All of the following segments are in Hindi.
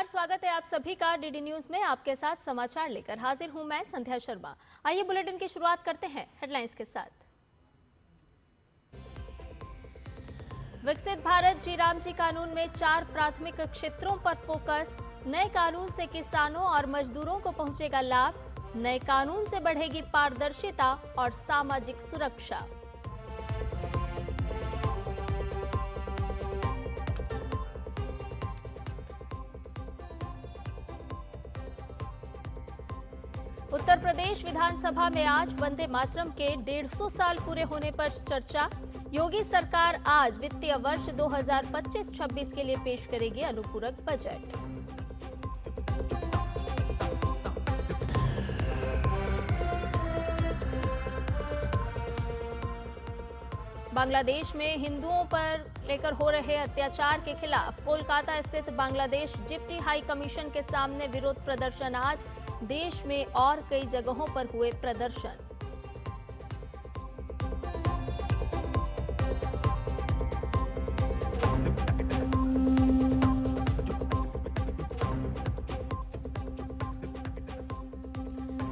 स्वागत है आप सभी का डीडी न्यूज में। आपके साथ समाचार लेकर हाजिर हूं मैं संध्या शर्मा। आइए बुलेटिन की शुरुआत करते हैं हेडलाइंस के साथ। विकसित भारत जी राम जी कानून में 4 प्राथमिक क्षेत्रों पर फोकस। नए कानून से किसानों और मजदूरों को पहुंचेगा लाभ। नए कानून से बढ़ेगी पारदर्शिता और सामाजिक सुरक्षा। उत्तर प्रदेश विधानसभा में आज वंदे मातरम के 150 साल पूरे होने पर चर्चा। योगी सरकार आज वित्तीय वर्ष 2025-26 के लिए पेश करेगी अनुपूरक बजट। बांग्लादेश में हिंदुओं पर लेकर हो रहे अत्याचार के खिलाफ कोलकाता स्थित बांग्लादेश डिप्टी हाई कमीशन के सामने विरोध प्रदर्शन। आज देश में और कई जगहों पर हुए प्रदर्शन।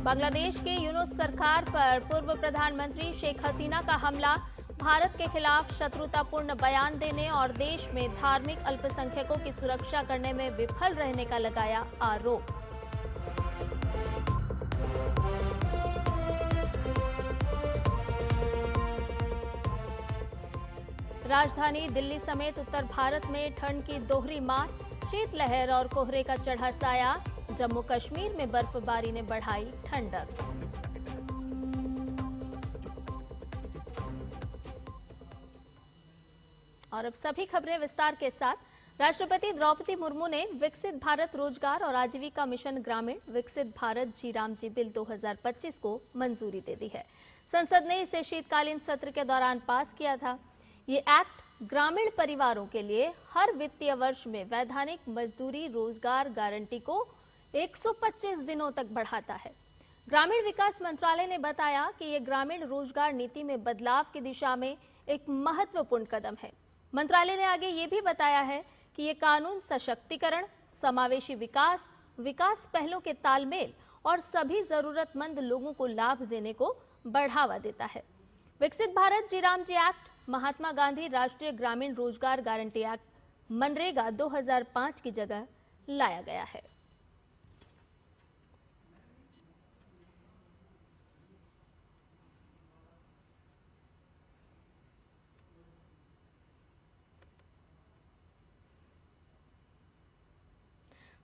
बांग्लादेश के यूनुस सरकार पर पूर्व प्रधानमंत्री शेख हसीना का हमला। भारत के खिलाफ शत्रुतापूर्ण बयान देने और देश में धार्मिक अल्पसंख्यकों की सुरक्षा करने में विफल रहने का लगाया आरोप। राजधानी दिल्ली समेत उत्तर भारत में ठंड की दोहरी मार। शीतलहर और कोहरे का चढ़ा साया। जम्मू कश्मीर में बर्फबारी ने बढ़ाई ठंडक। और अब सभी खबरें विस्तार के साथ। राष्ट्रपति द्रौपदी मुर्मू ने विकसित भारत रोजगार और आजीविका मिशन ग्रामीण विकसित भारत जी राम जी बिल 2025 को मंजूरी दे दी है। संसद ने इसे शीतकालीन सत्र के दौरान पास किया था। ये एक्ट ग्रामीण परिवारों के लिए हर वित्तीय वर्ष में वैधानिक मजदूरी रोजगार गारंटी को 125 दिनों तक बढ़ाता है। ग्रामीण विकास मंत्रालय ने बताया कि ये ग्रामीण रोजगार नीति में बदलाव की दिशा में एक महत्वपूर्ण कदम है। मंत्रालय ने आगे ये भी बताया है कि ये कानून सशक्तिकरण, समावेशी विकास, विकास पहलों के तालमेल और सभी जरूरतमंद लोगों को लाभ देने को बढ़ावा देता है। विकसित भारत जी राम जी एक्ट महात्मा गांधी राष्ट्रीय ग्रामीण रोजगार गारंटी एक्ट मनरेगा 2005 की जगह लाया गया है।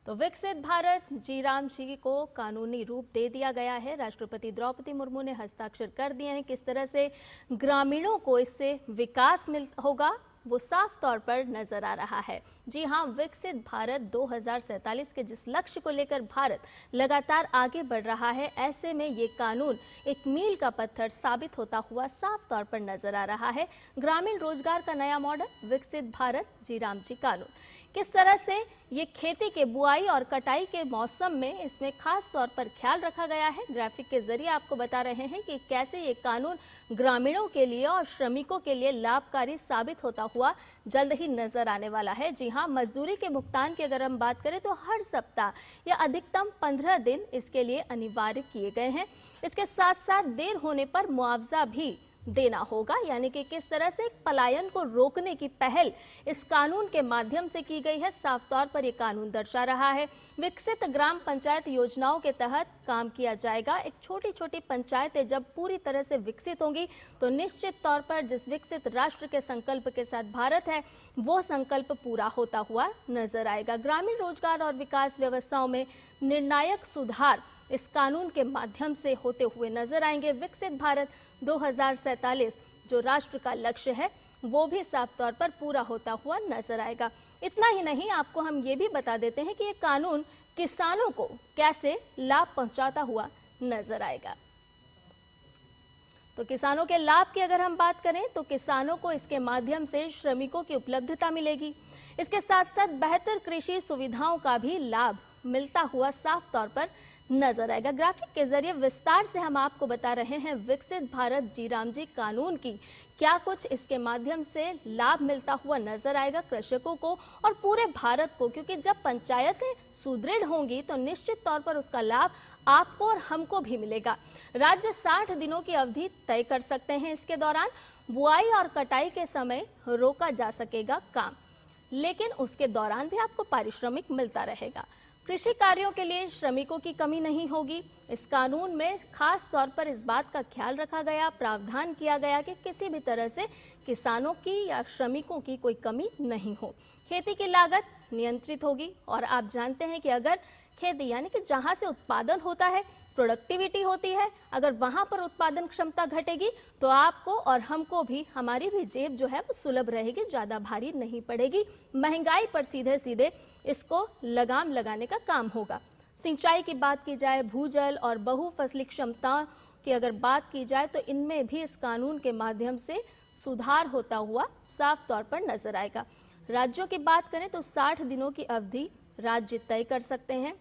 तो विकसित भारत जी राम जी को कानूनी रूप दे दिया गया है। राष्ट्रपति द्रौपदी मुर्मू ने हस्ताक्षर कर दिए हैं। किस तरह से ग्रामीणों को इससे विकास होगा वो साफ तौर पर नजर आ रहा है। जी हां, विकसित भारत 2047 के जिस लक्ष्य को लेकर भारत लगातार आगे बढ़ रहा है, ऐसे में ये कानून एक मील का पत्थर साबित होता हुआ साफ तौर पर नजर आ रहा है। ग्रामीण रोजगार का नया मॉडल विकसित भारत जी राम जी कानून किस तरह से ये खेती के बुआई और कटाई के मौसम में इसमें खास तौर पर ख्याल रखा गया है। ग्राफिक के जरिए आपको बता रहे हैं कि कैसे ये कानून ग्रामीणों के लिए और श्रमिकों के लिए लाभकारी साबित होता हुआ जल्द ही नजर आने वाला है। जी हां, मजदूरी के भुगतान की अगर हम बात करें तो हर सप्ताह या अधिकतम 15 दिन इसके लिए अनिवार्य किए गए हैं। इसके साथ साथ देर होने पर मुआवजा भी देना होगा, यानी कि किस तरह से पलायन को रोकने की पहल इस कानून के माध्यम से की गई है, साफ तौर पर यह कानून दर्शा रहा है। विकसित ग्राम पंचायत योजनाओं के तहत काम किया जाएगा। एक छोटी छोटी पंचायतें जब पूरी तरह से विकसित होंगी तो निश्चित तौर पर जिस विकसित राष्ट्र के संकल्प के साथ भारत है वो संकल्प पूरा होता हुआ नजर आएगा। ग्रामीण रोजगार और विकास व्यवस्थाओं में निर्णायक सुधार इस कानून के माध्यम से होते हुए नजर आएंगे। विकसित भारत 2047 जो राष्ट्र का लक्ष्य है वो भी साफ तौर पर पूरा होता हुआ नजर आएगा। इतना ही नहीं, आपको हम ये भी बता देते हैं कि ये कानून किसानों को कैसे लाभ पहुंचाता हुआ नजर आएगा। तो किसानों के लाभ की अगर हम बात करें तो किसानों को इसके माध्यम से श्रमिकों की उपलब्धता मिलेगी। इसके साथ साथ बेहतर कृषि सुविधाओं का भी लाभ मिलता हुआ साफ तौर पर नजर आएगा। ग्राफिक के जरिए विस्तार से हम आपको बता रहे हैं विकसित भारत जी राम जी कानून की क्या कुछ इसके माध्यम से लाभ मिलता हुआ नजर आएगा कृषकों को और पूरे भारत को, क्योंकि जब पंचायतें सुदृढ़ होंगी तो निश्चित तौर पर उसका लाभ आपको और हमको भी मिलेगा। राज्य 60 दिनों की अवधि तय कर सकते हैं। इसके दौरान बुआई और कटाई के समय रोका जा सकेगा काम, लेकिन उसके दौरान भी आपको पारिश्रमिक मिलता रहेगा। कृषि कार्यों के लिए श्रमिकों की कमी नहीं होगी। इस कानून में खास तौर पर इस बात का ख्याल रखा गया, प्रावधान किया गया कि किसी भी तरह से किसानों की या श्रमिकों की कोई कमी नहीं हो। खेती की लागत नियंत्रित होगी और आप जानते हैं कि अगर खेती यानी कि जहां से उत्पादन होता है, प्रोडक्टिविटी होती है, अगर वहां पर उत्पादन क्षमता घटेगी तो आपको और हमको भी, हमारी भी जेब जो है वो सुलभ रहेगी, ज़्यादा भारी नहीं पड़ेगी। महंगाई पर सीधे सीधे इसको लगाम लगाने का काम होगा। सिंचाई की बात की जाए, भूजल और बहुफसली क्षमता की अगर बात की जाए तो इनमें भी इस कानून के माध्यम से सुधार होता हुआ साफ तौर पर नजर आएगा। राज्यों की बात करें तो 60 दिनों की अवधि राज्य तय कर सकते हैं।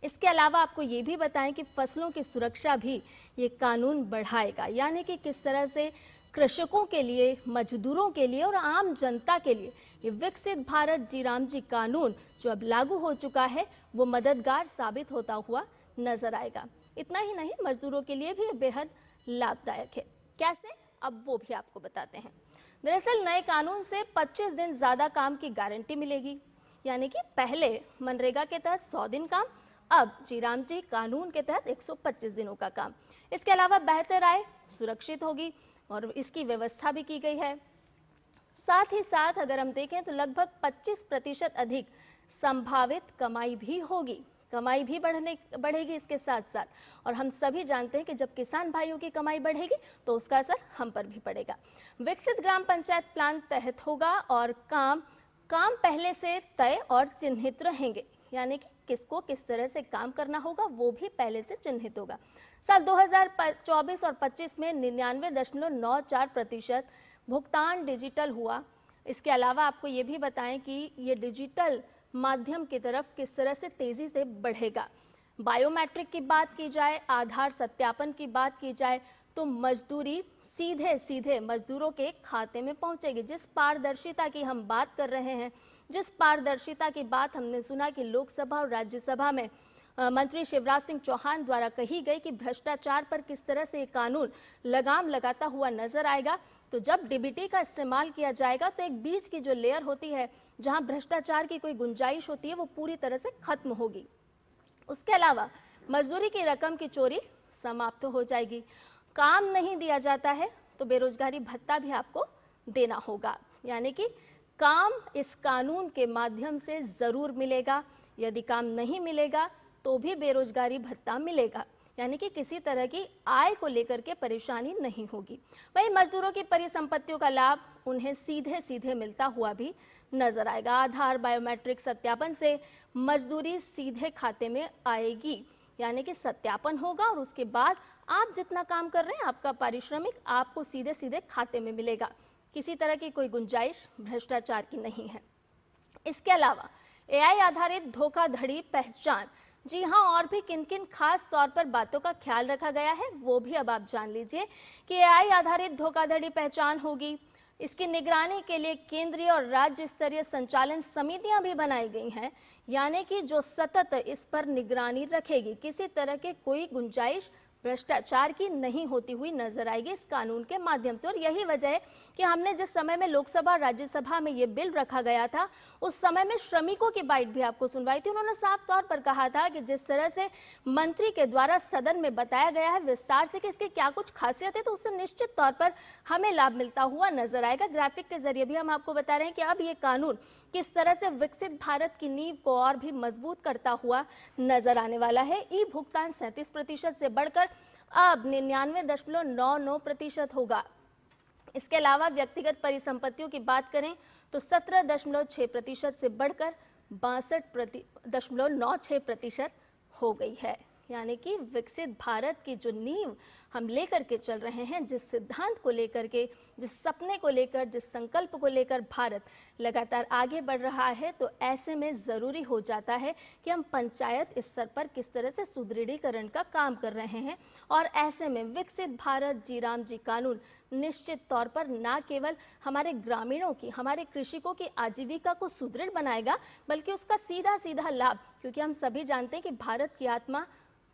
इसके अलावा आपको ये भी बताएं कि फसलों की सुरक्षा भी ये कानून बढ़ाएगा, यानी कि किस तरह से कृषकों के लिए, मजदूरों के लिए और आम जनता के लिए ये विकसित भारत जी राम जी कानून जो अब लागू हो चुका है वो मददगार साबित होता हुआ नजर आएगा। इतना ही नहीं, मजदूरों के लिए भी बेहद लाभदायक है। कैसे, अब वो भी आपको बताते हैं। दरअसल नए कानून से 25 दिन ज्यादा काम की गारंटी मिलेगी, यानी कि पहले मनरेगा के तहत 100 दिन काम, अब जी राम जी कानून के तहत 125 दिनों का काम। इसके अलावा बेहतर आय सुरक्षित होगी और इसकी व्यवस्था भी की गई है। साथ ही साथ अगर हम देखें तो लगभग 25% अधिक संभावित कमाई भी होगी, कमाई भी बढ़ेगी इसके साथ साथ। और हम सभी जानते हैं कि जब किसान भाइयों की कमाई बढ़ेगी तो उसका असर हम पर भी पड़ेगा। विकसित ग्राम पंचायत प्लान तहत होगा और काम पहले से तय और चिन्हित रहेंगे, यानी कि किसको किस तरह से काम करना होगा वो भी पहले से चिन्हित होगा। साल 2024 और 25 में 99.94% भुगतान डिजिटल हुआ। इसके अलावा आपको ये भी बताएं कि ये डिजिटल माध्यम की तरफ किस तरह से तेजी से बढ़ेगा। बायोमेट्रिक की बात की जाए, आधार सत्यापन की बात की जाए तो मजदूरी सीधे सीधे मजदूरों के खाते में पहुंचेगी। जिस पारदर्शिता की हम बात कर रहे हैं, जिस पारदर्शिता की बात हमने सुना कि लोकसभा और राज्यसभा में मंत्री शिवराज सिंह चौहान द्वारा कही गई कि भ्रष्टाचार पर किस तरह से ये कानून लगाम लगाता हुआ नजर आएगा, तो जब डीबीटी का इस्तेमाल किया जाएगा तो एक बीच की जो लेयर होती है जहां भ्रष्टाचार की कोई गुंजाइश होती है वो पूरी तरह से खत्म होगी। उसके अलावा मजदूरी की रकम की चोरी समाप्त हो जाएगी। काम नहीं दिया जाता है तो बेरोजगारी भत्ता भी आपको देना होगा, यानी कि काम इस कानून के माध्यम से जरूर मिलेगा। यदि काम नहीं मिलेगा तो भी बेरोजगारी भत्ता मिलेगा, यानी कि किसी तरह की आय को लेकर के परेशानी नहीं होगी। वहीं मजदूरों की परिसंपत्तियों का लाभ उन्हें सीधे सीधे मिलता हुआ भी नजर आएगा। आधार बायोमेट्रिक सत्यापन से मजदूरी सीधे खाते में आएगी, यानी कि सत्यापन होगा और उसके बाद आप जितना काम कर रहे हैं आपका पारिश्रमिक आपको सीधे सीधे खाते में मिलेगा। किसी तरह की कोई गुंजाइश भ्रष्टाचार की नहीं है। इसके अलावा एआई आधारित धोखाधड़ी पहचान, जी हाँ, और भी किन किन खास तौर पर बातों का ख्याल रखा गया है वो भी अब आप जान लीजिए कि एआई आधारित धोखाधड़ी पहचान होगी। इसकी निगरानी के लिए केंद्रीय और राज्य स्तरीय संचालन समितियां भी बनाई गई हैं, यानी कि जो सतत इस पर निगरानी रखेगी। किसी तरह के कोई गुंजाइश भ्रष्टाचार की नहीं होती हुई नजर आएगी इस कानून के माध्यम से। और यही वजह है कि हमने जिस समय में लोकसभा और राज्यसभा में ये बिल रखा गया था उस समय में श्रमिकों की बाइट भी आपको सुनवाई थी। उन्होंने साफ तौर पर कहा था कि जिस तरह से मंत्री के द्वारा सदन में बताया गया है विस्तार से कि इसकी क्या कुछ खासियत है, तो उससे निश्चित तौर पर हमें लाभ मिलता हुआ नजर आएगा। ग्राफिक के जरिए भी हम आपको बता रहे हैं कि अब ये कानून किस तरह से विकसित भारत की नींव को और भी मजबूत करता हुआ नजर आने वाला है। ई भुगतान 37% से बढ़कर अब 99.99% होगा। इसके अलावा व्यक्तिगत परिसंपत्तियों की बात करें तो 17.6% से बढ़कर 62.96% हो गई है। यानी कि विकसित भारत की जो नींव हम लेकर के चल रहे हैं, जिस सिद्धांत को लेकर के, जिस सपने को लेकर, जिस संकल्प को लेकर भारत लगातार आगे बढ़ रहा है, तो ऐसे में ज़रूरी हो जाता है कि हम पंचायत स्तर पर किस तरह से सुदृढ़ीकरण का काम कर रहे हैं। और ऐसे में विकसित भारत जी राम जी कानून निश्चित तौर पर न केवल हमारे ग्रामीणों की, हमारे कृषकों की आजीविका को सुदृढ़ बनाएगा, बल्कि उसका सीधा सीधा लाभ, क्योंकि हम सभी जानते हैं कि भारत की आत्मा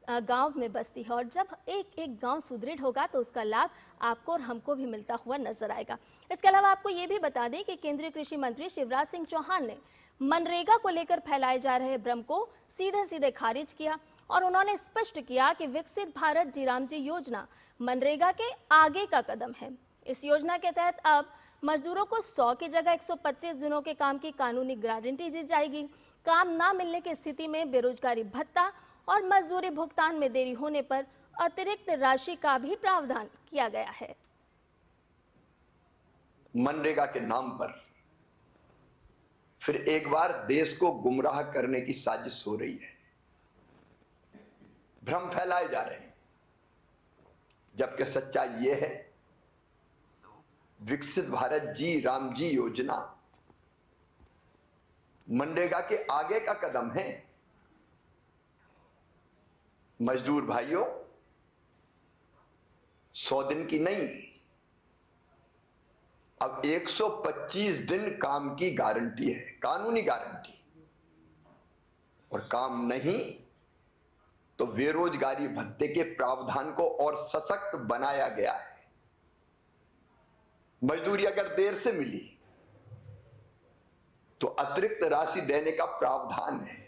गांव में बसती है, और जब एक एक गांव सुदृढ़ होगा तो उसका लाभ आपको और हमको भी मिलता हुआ नजर आएगा। इसके अलावा आपको ये भी बता दें कि केंद्रीय कृषि मंत्री शिवराज सिंह चौहान ने मनरेगा को लेकर फैलाए जा रहे भ्रम को सीधे सीधे खारिज किया, और उन्होंने स्पष्ट किया कि विकसित भारत जी राम जी योजना मनरेगा के आगे का कदम है। इस योजना के तहत अब मजदूरों को 100 की जगह 125 दिनों के काम की कानूनी गारंटी दी जाएगी। काम ना मिलने की स्थिति में बेरोजगारी भत्ता और मजदूरी भुगतान में देरी होने पर अतिरिक्त राशि का भी प्रावधान किया गया है। मनरेगा के नाम पर फिर एक बार देश को गुमराह करने की साजिश हो रही है, भ्रम फैलाए जा रहे हैं, जबकि सच्चाई यह है विकसित भारत जी राम जी योजना मनरेगा के आगे का कदम है। मजदूर भाइयों, 100 दिन की नहीं, अब 125 दिन काम की गारंटी है, कानूनी गारंटी। और काम नहीं तो बेरोजगारी भत्ते के प्रावधान को और सशक्त बनाया गया है। मजदूरी अगर देर से मिली तो अतिरिक्त राशि देने का प्रावधान है।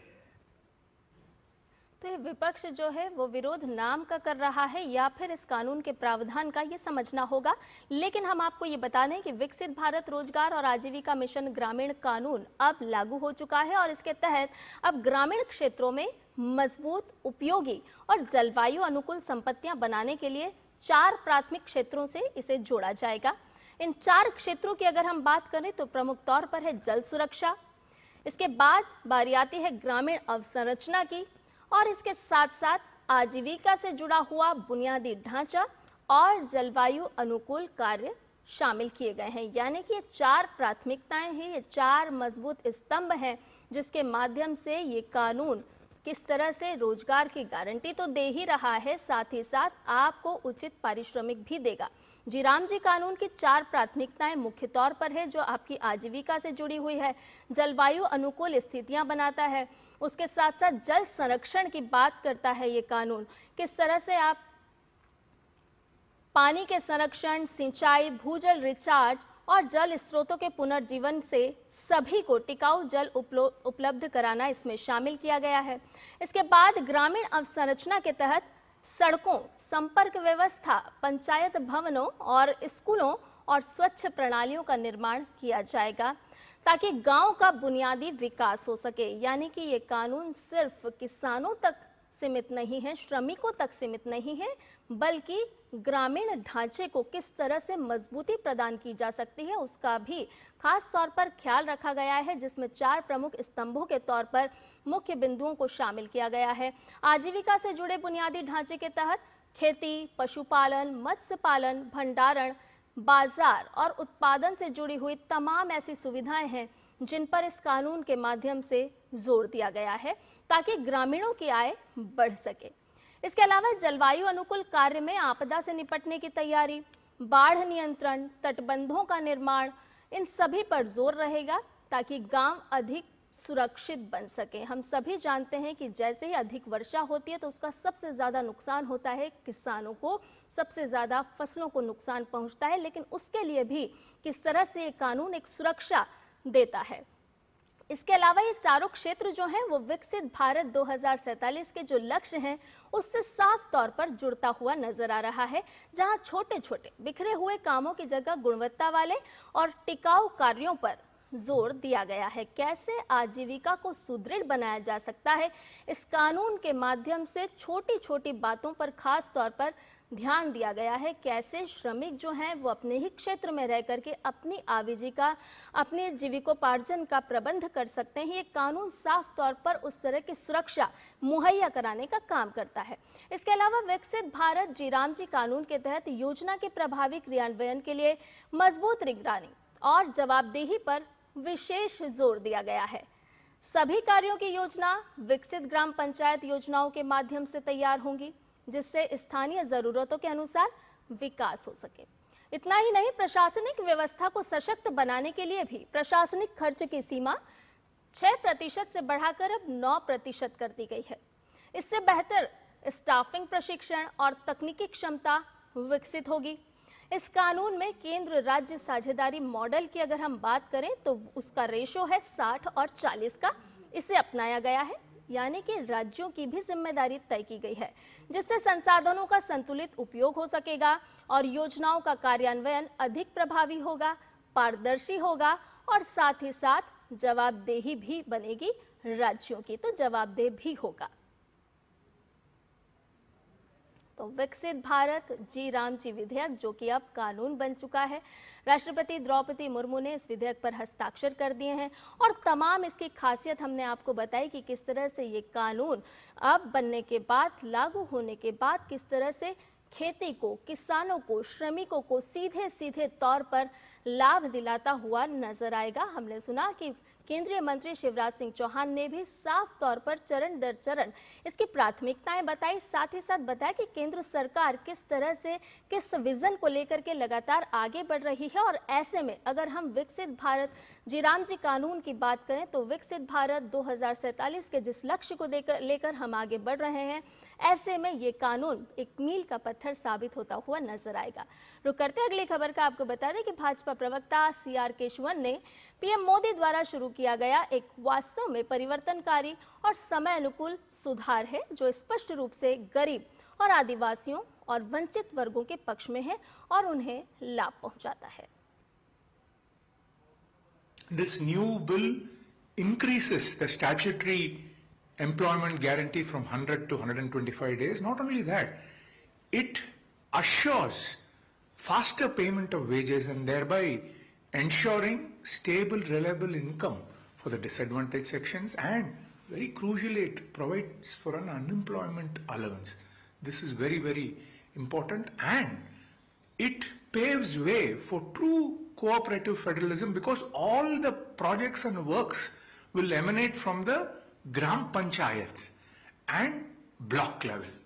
तो ये विपक्ष जो है वो विरोध नाम का कर रहा है या फिर इस कानून के प्रावधान का, ये समझना होगा। लेकिन हम आपको ये बता दें कि विकसित भारत रोजगार और आजीविका मिशन ग्रामीण कानून अब लागू हो चुका है, और इसके तहत अब ग्रामीण क्षेत्रों में मजबूत, उपयोगी और जलवायु अनुकूल संपत्तियां बनाने के लिए 4 प्राथमिक क्षेत्रों से इसे जोड़ा जाएगा। इन 4 क्षेत्रों की अगर हम बात करें तो प्रमुख तौर पर है जल सुरक्षा, इसके बाद बारी आती है ग्रामीण अवसंरचना की, और इसके साथ साथ आजीविका से जुड़ा हुआ बुनियादी ढांचा और जलवायु अनुकूल कार्य शामिल किए गए हैं। यानी कि ये 4 प्राथमिकताएं हैं, ये 4 मजबूत स्तंभ हैं, जिसके माध्यम से ये कानून किस तरह से रोजगार की गारंटी तो दे ही रहा है, साथ ही साथ आपको उचित पारिश्रमिक भी देगा। जी राम जी कानून की 4 प्राथमिकताएं मुख्य तौर पर है, जो आपकी आजीविका से जुड़ी हुई है, जलवायु अनुकूल स्थितियां बनाता है, उसके साथ साथ जल संरक्षण की बात करता है ये कानून, किस तरह से आप पानी के संरक्षण, सिंचाई, भूजल रिचार्ज और जल स्रोतों के पुनर्जीवन से सभी को टिकाऊ जल उपलब्ध कराना इसमें शामिल किया गया है। इसके बाद ग्रामीण अवसंरचना के तहत सड़कों, संपर्क व्यवस्था, पंचायत भवनों और स्कूलों और स्वच्छ प्रणालियों का निर्माण किया जाएगा, ताकि गांव का बुनियादी विकास हो सके। यानी कि ये कानून सिर्फ किसानों तक सीमित नहीं है, श्रमिकों तक सीमित नहीं है, बल्कि ग्रामीण ढांचे को किस तरह से मजबूती प्रदान की जा सकती है उसका भी खास तौर पर ख्याल रखा गया है, जिसमें 4 प्रमुख स्तंभों के तौर पर मुख्य बिंदुओं को शामिल किया गया है। आजीविका से जुड़े बुनियादी ढांचे के तहत खेती, पशुपालन, मत्स्य पालन, भंडारण, बाजार और उत्पादन से जुड़ी हुई तमाम ऐसी सुविधाएं हैं जिन पर इस कानून के माध्यम से जोर दिया गया है, ताकि ग्रामीणों की आय बढ़ सके। इसके अलावा जलवायु अनुकूल कार्य में आपदा से निपटने की तैयारी, बाढ़ नियंत्रण, तटबंधों का निर्माण, इन सभी पर जोर रहेगा, ताकि गांव अधिक सुरक्षित बन सके। हम सभी जानते हैं कि जैसे ही अधिक वर्षा होती है तो उसका सबसे ज़्यादा नुकसान होता है किसानों को, सबसे ज़्यादा फसलों को नुकसान पहुंचता है, लेकिन उसके लिए भी किस तरह से ये कानून एक सुरक्षा देता है। इसके अलावा ये चारों क्षेत्र जो हैं वो विकसित भारत 2047 के जो लक्ष्य हैं उससे साफ तौर पर जुड़ता हुआ नजर आ रहा है, जहां छोटे छोटे बिखरे हुए कामों की जगह गुणवत्ता वाले और टिकाऊ कार्यों पर जोर दिया गया है। कैसे आजीविका को सुदृढ़ बनाया जा सकता है, इस कानून के माध्यम से छोटी छोटी बातों पर खास तौर पर ध्यान दिया गया है। कैसे श्रमिक जो हैं वो अपने ही क्षेत्र में रह करके अपनी आजीविका, अपने जीविकोपार्जन का प्रबंध कर सकते हैं। ये कानून साफ तौर पर उस तरह की सुरक्षा मुहैया कराने का काम करता है। इसके अलावा विकसित भारत जी राम जी कानून के तहत योजना के प्रभावी क्रियान्वयन के लिए मजबूत निगरानी और जवाबदेही पर विशेष जोर दिया गया है। सभी कार्यों की योजना विकसित ग्राम पंचायत योजनाओं के माध्यम से तैयार होंगी, जिससे स्थानीय जरूरतों के अनुसार विकास हो सके। इतना ही नहीं, प्रशासनिक व्यवस्था को सशक्त बनाने के लिए भी प्रशासनिक खर्च की सीमा 6% से बढ़ाकर अब 9% कर दी गई है। इससे बेहतर स्टाफिंग, प्रशिक्षण और तकनीकी क्षमता विकसित होगी। इस कानून में केंद्र राज्य साझेदारी मॉडल की अगर हम बात करें तो उसका रेशो है 60 और 40 का। इसे अपनाया गया है, यानी कि राज्यों की भी जिम्मेदारी तय की गई है, जिससे संसाधनों का संतुलित उपयोग हो सकेगा और योजनाओं का कार्यान्वयन अधिक प्रभावी होगा, पारदर्शी होगा और साथ ही साथ जवाबदेही भी बनेगी। राज्यों की तो जवाबदेह भी होगा। तो विकसित भारत जी राम जी विधेयक जो कि अब कानून बन चुका है, राष्ट्रपति द्रौपदी मुर्मू ने इस विधेयक पर हस्ताक्षर कर दिए हैं और तमाम इसकी खासियत हमने आपको बताई कि किस तरह से ये कानून अब बनने के बाद, लागू होने के बाद किस तरह से खेती को, किसानों को, श्रमिकों को सीधे सीधे तौर पर लाभ दिलाता हुआ नजर आएगा। हमने सुना कि केंद्रीय मंत्री शिवराज सिंह चौहान ने भी साफ तौर पर चरण दर चरण इसकी प्राथमिकताएं बताई, साथ ही साथ बताया कि केंद्र सरकार किस तरह से, किस विजन को लेकर के लगातार आगे बढ़ रही है। और ऐसे में अगर हम विकसित भारत जी राम जी कानून की बात करें तो विकसित भारत 2047 के जिस लक्ष्य को लेकर हम आगे बढ़ रहे हैं, ऐसे में ये कानून एक मील का पत्थर साबित होता हुआ नजर आएगा। रुक करते अगली खबर का आपको बता दें कि भाजपा प्रवक्ता CR केशवन ने पीएम मोदी द्वारा शुरू किया गया एक वास्तव में परिवर्तनकारी और समय अनुकूल सुधार है, जो स्पष्ट रूप से गरीब और आदिवासियों और वंचित वर्गों के पक्ष में है और उन्हें लाभ पहुंचाता है। This new bill increases the statutory employment guarantee from 100 to 125 days. Not only that, it assures faster payment of wages and thereby ensuring stable, reliable income for the disadvantaged sections, and very crucially, it provides for an unemployment allowance. This is very, very important, and it paves way for true cooperative federalism because all the projects and works will emanate from the Gram Panchayat and block level.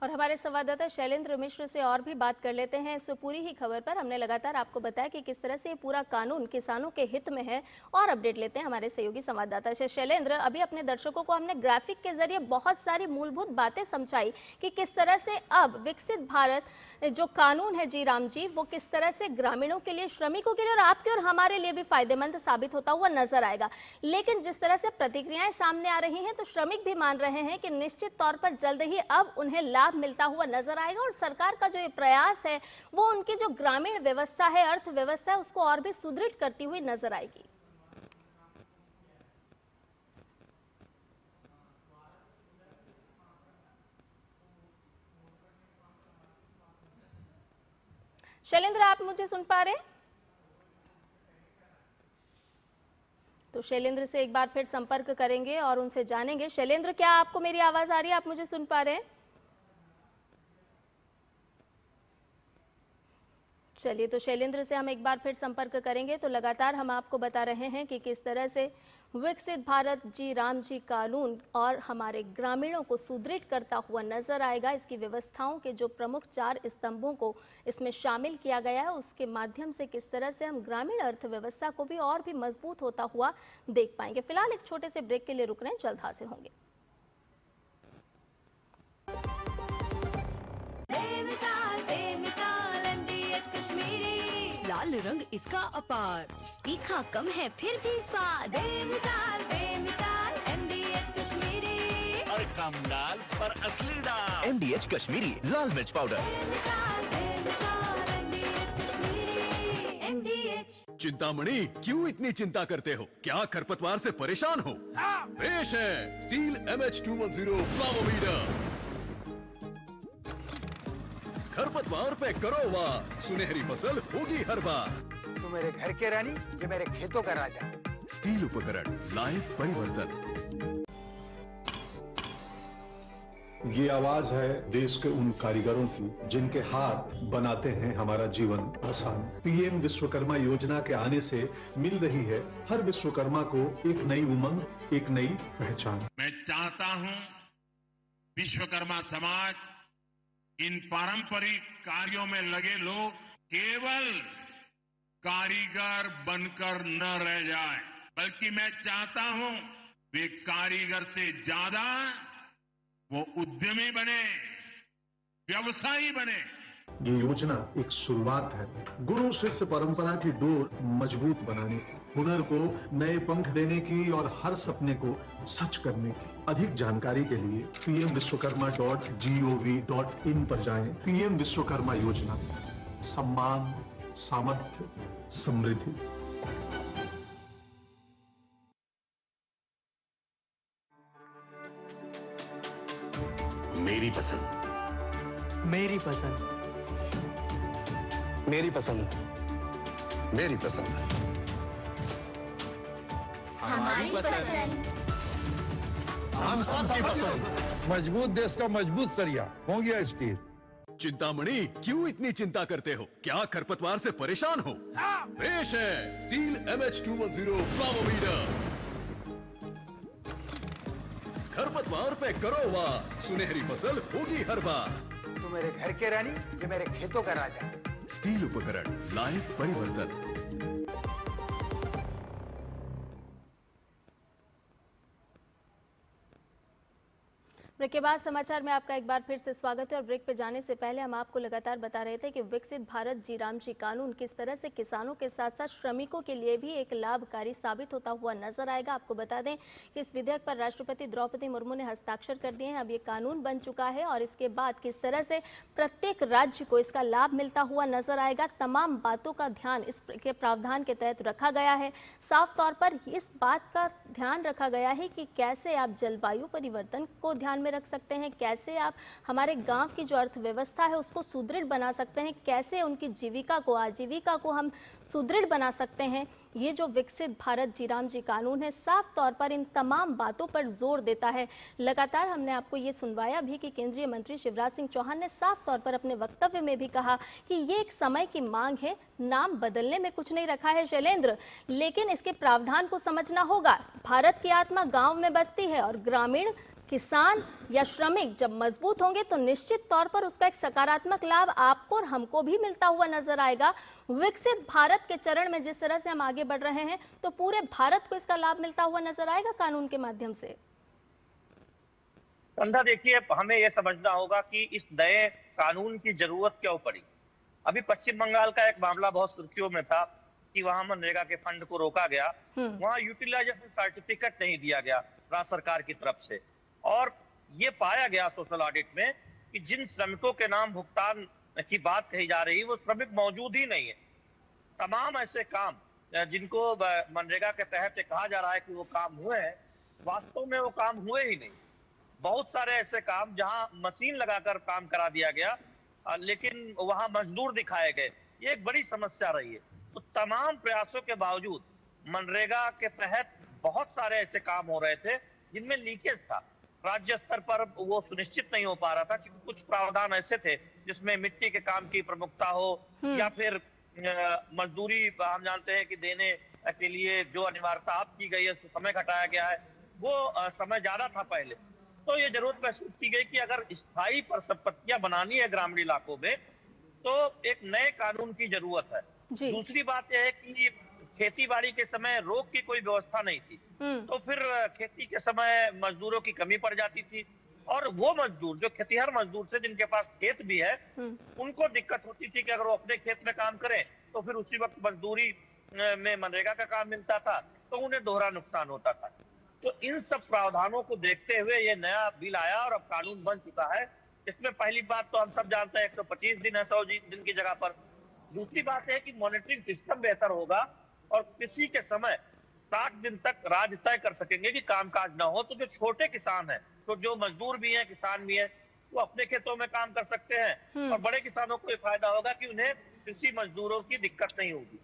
और हमारे संवाददाता शैलेंद्र मिश्र से और भी बात कर लेते हैं इस पूरी ही खबर पर। हमने लगातार आपको बताया कि किस तरह से ये पूरा कानून किसानों के हित में है, और अपडेट लेते हैं हमारे सहयोगी संवाददाता से। शैलेंद्र, अभी अपने दर्शकों को हमने ग्राफिक के जरिए बहुत सारी मूलभूत बातें समझाई कि किस तरह से अब विकसित भारत जो कानून है जी राम जी, वो किस तरह से ग्रामीणों के लिए, श्रमिकों के लिए और आपके और हमारे लिए भी फायदेमंद साबित होता हुआ नजर आएगा। लेकिन जिस तरह से प्रतिक्रियाएं सामने आ रही हैं, तो श्रमिक भी मान रहे हैं कि निश्चित तौर पर जल्द ही अब उन्हें लाभ मिलता हुआ नजर आएगा और सरकार का जो ये प्रयास है वो उनकी जो ग्रामीण व्यवस्था है, अर्थव्यवस्था है, उसको और भी सुदृढ़ करती हुई नजर आएगी। शैलेंद्र, आप मुझे सुन पा रहे हैं? तो शैलेंद्र से एक बार फिर संपर्क करेंगे और उनसे जानेंगे। शैलेंद्र, क्या आपको मेरी आवाज आ रही है? आप मुझे सुन पा रहे हैं? चलिए, तो शैलेंद्र से हम एक बार फिर संपर्क करेंगे। तो लगातार हम आपको बता रहे हैं कि किस तरह से विकसित भारत जी राम जी कानून और हमारे ग्रामीणों को सुदृढ़ करता हुआ नजर आएगा। इसकी व्यवस्थाओं के जो प्रमुख 4 स्तंभों को इसमें शामिल किया गया है, उसके माध्यम से किस तरह से हम ग्रामीण अर्थव्यवस्था को भी और भी मजबूत होता हुआ देख पाएंगे। फिलहाल एक छोटे से ब्रेक के लिए रुक रहे हैं, जल्द हाजिर होंगे। लाल रंग इसका अपार, तीखा कम है फिर भी स्वाद। बेमिसाल बेमिसाल MDH कश्मीरी, और कम डाल पर असली डाल। MDH कश्मीरी लाल मिर्च पाउडर। बेमिसाल बेमिसाल MDH कश्मीरी, MDH। चिंतामणि, क्यों इतनी चिंता करते हो? क्या खरपतवार से परेशान हो? पेश है स्टील MH210 प्लावोमीटर। खरपतवार पे करो वार, सुनहरी फसल होगी हर बार। तू मेरे घर के रानी, ये मेरे खेतों का राजा। स्टील उपकरण लाए परिवर्तन। ये आवाज है देश के उन कारीगरों की जिनके हाथ बनाते हैं हमारा जीवन आसान। पीएम विश्वकर्मा योजना के आने से मिल रही है हर विश्वकर्मा को एक नई उमंग, एक नई पहचान। मैं चाहता हूं विश्वकर्मा समाज, इन पारंपरिक कार्यों में लगे लोग केवल कारीगर बनकर न रह जाए, बल्कि मैं चाहता हूं वे कारीगर से ज्यादा वो उद्यमी बने, व्यवसायी बने। ये योजना एक शुरुआत है गुरु शिष्य परंपरा की डोर मजबूत बनाने की, हुनर को नए पंख देने की और हर सपने को सच करने की। अधिक जानकारी के लिए pmvishwakarma.gov.in पर जाएं। पीएम विश्वकर्मा योजना, सम्मान, सामर्थ्य, समृद्धि। मेरी पसंद, मेरी पसंद, मेरी पसंद, मेरी पसंद, हमारी पसंद। हम सबकी पसंद। मजबूत देश का मजबूत सरिया हो गया स्टील। चिंतामणि, क्यों इतनी चिंता करते हो? क्या खरपतवार से परेशान हो? पेश है स्टील MH210 प्लावोमीटर। खरपतवार पे करो वार, सुनहरी फसल होगी हर बार। तू मेरे घर के रानी, ये मेरे खेतों का राजा। स्टील उपकरण लाए परिवर्तन। ब्रेक के बाद समाचार में आपका एक बार फिर से स्वागत है। और ब्रेक पर जाने से पहले हम आपको लगातार बता रहे थे कि विकसित भारत जी राम जी कानून किस तरह से किसानों के साथ साथ श्रमिकों के लिए भी एक लाभकारी साबित होता हुआ नजर आएगा। आपको बता दें कि इस विधेयक पर राष्ट्रपति द्रौपदी मुर्मू ने हस्ताक्षर कर दिए हैं। अब ये कानून बन चुका है और इसके बाद किस तरह से प्रत्येक राज्य को इसका लाभ मिलता हुआ नजर आएगा, तमाम बातों का ध्यान इस के प्रावधान के तहत रखा गया है। साफ तौर पर इस बात का ध्यान रखा गया है कि कैसे आप जलवायु परिवर्तन को ध्यान रख सकते हैं, कैसे आप हमारे गांव की जो अर्थव्यवस्था है उसको सुदृढ़ बना सकते हैं, कैसे उनकी जीविका को, आजीविका को हम सुदृढ़ बना सकते हैं। ये जो विकसित भारत जी राम जी कानून है साफ तौर पर इन तमाम बातों पर जोर देता है। लगातार हमने आपको ये सुनवाया भी कि केंद्रीय मंत्री शिवराज सिंह चौहान ने साफ तौर पर अपने वक्तव्य में भी कहा कि ये एक समय की मांग है, नाम बदलने में कुछ नहीं रखा है शैलेंद्र, लेकिन इसके प्रावधान को समझना होगा। भारत की आत्मा गाँव में बसती है और ग्रामीण किसान या श्रमिक जब मजबूत होंगे तो निश्चित तौर पर उसका एक सकारात्मक लाभ आपको और हमको भी मिलता हुआ नजर आएगा। विकसित भारत के चरण में जिस तरह से हम आगे बढ़ रहे हैं तो पूरे भारत को इसका लाभ मिलता हुआ नजर आएगा कानून के माध्यम से। कंधा, देखिए हमें यह समझना होगा कि इस नए कानून की जरूरत क्यों पड़ी। अभी पश्चिम बंगाल का एक मामला बहुत सुर्खियों में था कि वहां मनरेगा के फंड को रोका गया, वहां यूटिलाइजेशन सर्टिफिकेट नहीं दिया गया राज्य सरकार की तरफ से, और ये पाया गया सोशल ऑडिट में कि जिन श्रमिकों के नाम भुगतान की बात कही जा रही है वो श्रमिक मौजूद ही नहीं है। तमाम ऐसे काम जिनको मनरेगा के तहत कहा जा रहा है कि वो काम हुए हैं, वास्तव में वो काम हुए ही नहीं। बहुत सारे ऐसे काम जहां मशीन लगाकर काम करा दिया गया लेकिन वहां मजदूर दिखाए गए, ये एक बड़ी समस्या रही है। तो तमाम प्रयासों के बावजूद मनरेगा के तहत बहुत सारे ऐसे काम हो रहे थे जिनमें लीकेज था, राज्य स्तर पर वो सुनिश्चित नहीं हो पा रहा था क्योंकि कुछ प्रावधान ऐसे थे जिसमें मिट्टी के काम की प्रमुखता हो या फिर मजदूरी हम जानते हैं कि देने के लिए जो अनिवार्यता आप की गई है उसको समय घटाया गया है, वो समय ज्यादा था पहले। तो ये जरूरत महसूस की गई कि अगर स्थायी परिसंपत्तियां बनानी है ग्रामीण इलाकों में तो एक नए कानून की जरूरत है। दूसरी बात यह है कि खेती बाड़ी के समय रोक की कोई व्यवस्था नहीं थी, तो फिर खेती के समय मजदूरों की कमी पड़ जाती थी और वो मजदूर जो खेतीहर मजदूर थे जिनके पास खेत भी है उनको दिक्कत होती थी कि अगर वो अपने खेत में काम करें तो फिर उसी वक्त मजदूरी में मनरेगा का काम मिलता था तो उन्हें दोहरा नुकसान होता था। तो इन सब प्रावधानों को देखते हुए ये नया बिल आया और अब कानून बन चुका है। इसमें पहली बात तो हम सब जानते हैं 125 दिन है 100 दिन की जगह पर। दूसरी बात है कि मॉनिटरिंग सिस्टम बेहतर होगा और कृषि के समय 60 दिन तक राज तय कर सकेंगे कि कामकाज ना हो। तो जो छोटे किसान हैं, तो जो मजदूर भी हैं, किसान भी हैं, वो अपने खेतों में काम कर सकते हैं और बड़े किसानों को ये फायदा होगा कि उन्हें कृषि मजदूरों की दिक्कत नहीं होगी।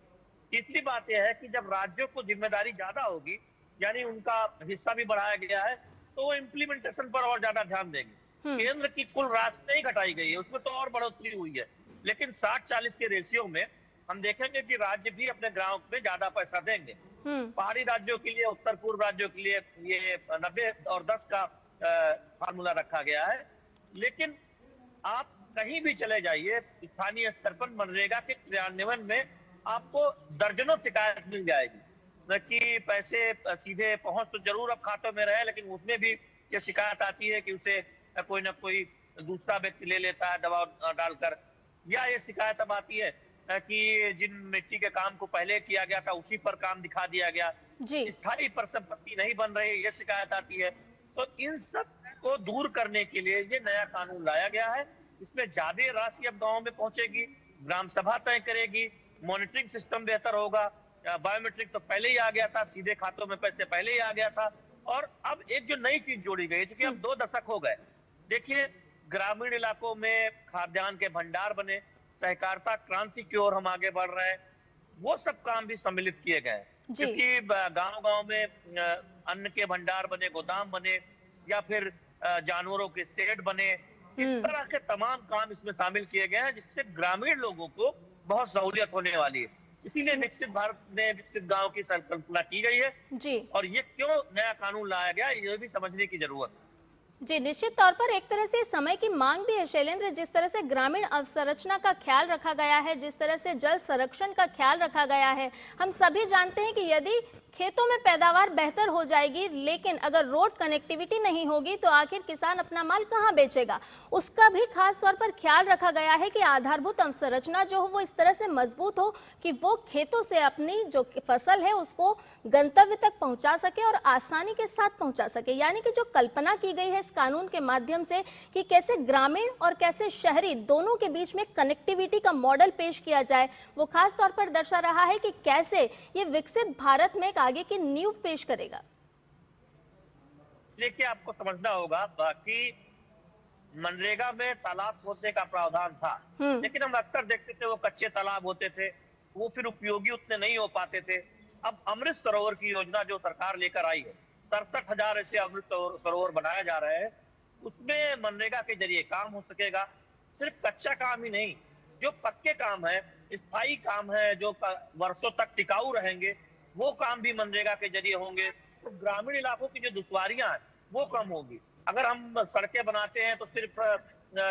तीसरी बात यह है कि जब राज्यों को जिम्मेदारी ज्यादा होगी, यानी उनका हिस्सा भी बढ़ाया गया है, तो वो इम्प्लीमेंटेशन पर और ज्यादा ध्यान देंगे। केंद्र की कुल राशि नहीं घटाई गई है, उसमें तो और बढ़ोतरी हुई है, लेकिन 60-40 के रेशियो में हम देखेंगे कि राज्य भी अपने ग्राम में ज्यादा पैसा देंगे। पहाड़ी राज्यों के लिए, उत्तर पूर्व राज्यों के लिए ये 90 और 10 का फार्मूला रखा गया है। लेकिन आप कहीं भी चले जाइए, स्थानीय स्तर पर मनरेगा के क्रियान्वयन में आपको दर्जनों शिकायत मिल जाएगी कि पैसे सीधे पहुंच तो जरूर अब खातों में रहे, लेकिन उसमें भी ये शिकायत आती है कि उसे कोई ना कोई दूसरा व्यक्ति ले लेता है दबाव डालकर, या ये शिकायत अब आती है कि जिन मिट्टी के काम को पहले किया गया था उसी पर काम दिखा दिया गया, स्थायी पर संपत्ति नहीं बन रही, ये शिकायत आती है। तो इन सब को दूर करने के लिए ये नया कानून लाया गया है। इसमें ज्यादा राशि अब गाँव में पहुंचेगी, ग्राम सभा तय करेगी, मॉनिटरिंग सिस्टम बेहतर होगा। बायोमेट्रिक तो पहले ही आ गया था, सीधे खातों में पैसे पहले ही आ गया था। और अब एक जो नई चीज जोड़ी गई, क्योंकि अब 2 दशक हो गए, देखिए ग्रामीण इलाकों में खाद्यान्न के भंडार बने, सहकारिता क्रांति की ओर हम आगे बढ़ रहे हैं, वो सब काम भी सम्मिलित किए गए। क्योंकि गांव-गांव में अन्न के भंडार बने, गोदाम बने, या फिर जानवरों के शेड बने, इस तरह के तमाम काम इसमें शामिल किए गए हैं, जिससे ग्रामीण लोगों को बहुत सहूलियत होने वाली है। इसीलिए विकसित भारत में विकसित गांव की संकल्पना की गई है जी। और ये क्यों नया कानून लाया गया, ये भी समझने की जरूरत है। जी, निश्चित तौर पर एक तरह से समय की मांग भी है शैलेंद्र। जिस तरह से ग्रामीण अवसंरचना का ख्याल रखा गया है, जिस तरह से जल संरक्षण का ख्याल रखा गया है, हम सभी जानते हैं कि यदि खेतों में पैदावार बेहतर हो जाएगी, लेकिन अगर रोड कनेक्टिविटी नहीं होगी तो आखिर किसान अपना माल कहां बेचेगा। उसका भी खास तौर पर ख्याल रखा गया है कि आधारभूत अवसंरचना जो हो वो इस तरह से मजबूत हो कि वो खेतों से अपनी जो फसल है उसको गंतव्य तक पहुंचा सके और आसानी के साथ पहुंचा सके। यानी कि जो कल्पना की गई है इस कानून के माध्यम से कि कैसे ग्रामीण और कैसे शहरी दोनों के बीच में कनेक्टिविटी का मॉडल पेश किया जाए, वो खास तौर पर दर्शा रहा है कि कैसे ये विकसित भारत में आगे की नींव पेश करेगा। देखिए, आपको समझना होगा कि मनरेगा में तालाब खोदने का प्रावधान था, लेकिन हम अक्सर देखते थे वो कच्चे तालाब होते थे, वो फिर उपयोगी उतने नहीं हो पाते थे। अब अमृत सरोवर की योजना जो सरकार लेकर आई है, 67,000 ऐसे अमृत सरोवर बनाए जा रहे हैं, उसमें मनरेगा के जरिए काम हो सकेगा। सिर्फ कच्चा काम ही नहीं, जो पक्के काम है, स्थायी काम है, जो वर्षों तक टिकाऊ रहेंगे, वो काम भी मनरेगा के जरिए होंगे। तो ग्रामीण इलाकों की जो दुश्वारियां हैं वो कम होगी। अगर हम सड़कें बनाते हैं तो सिर्फ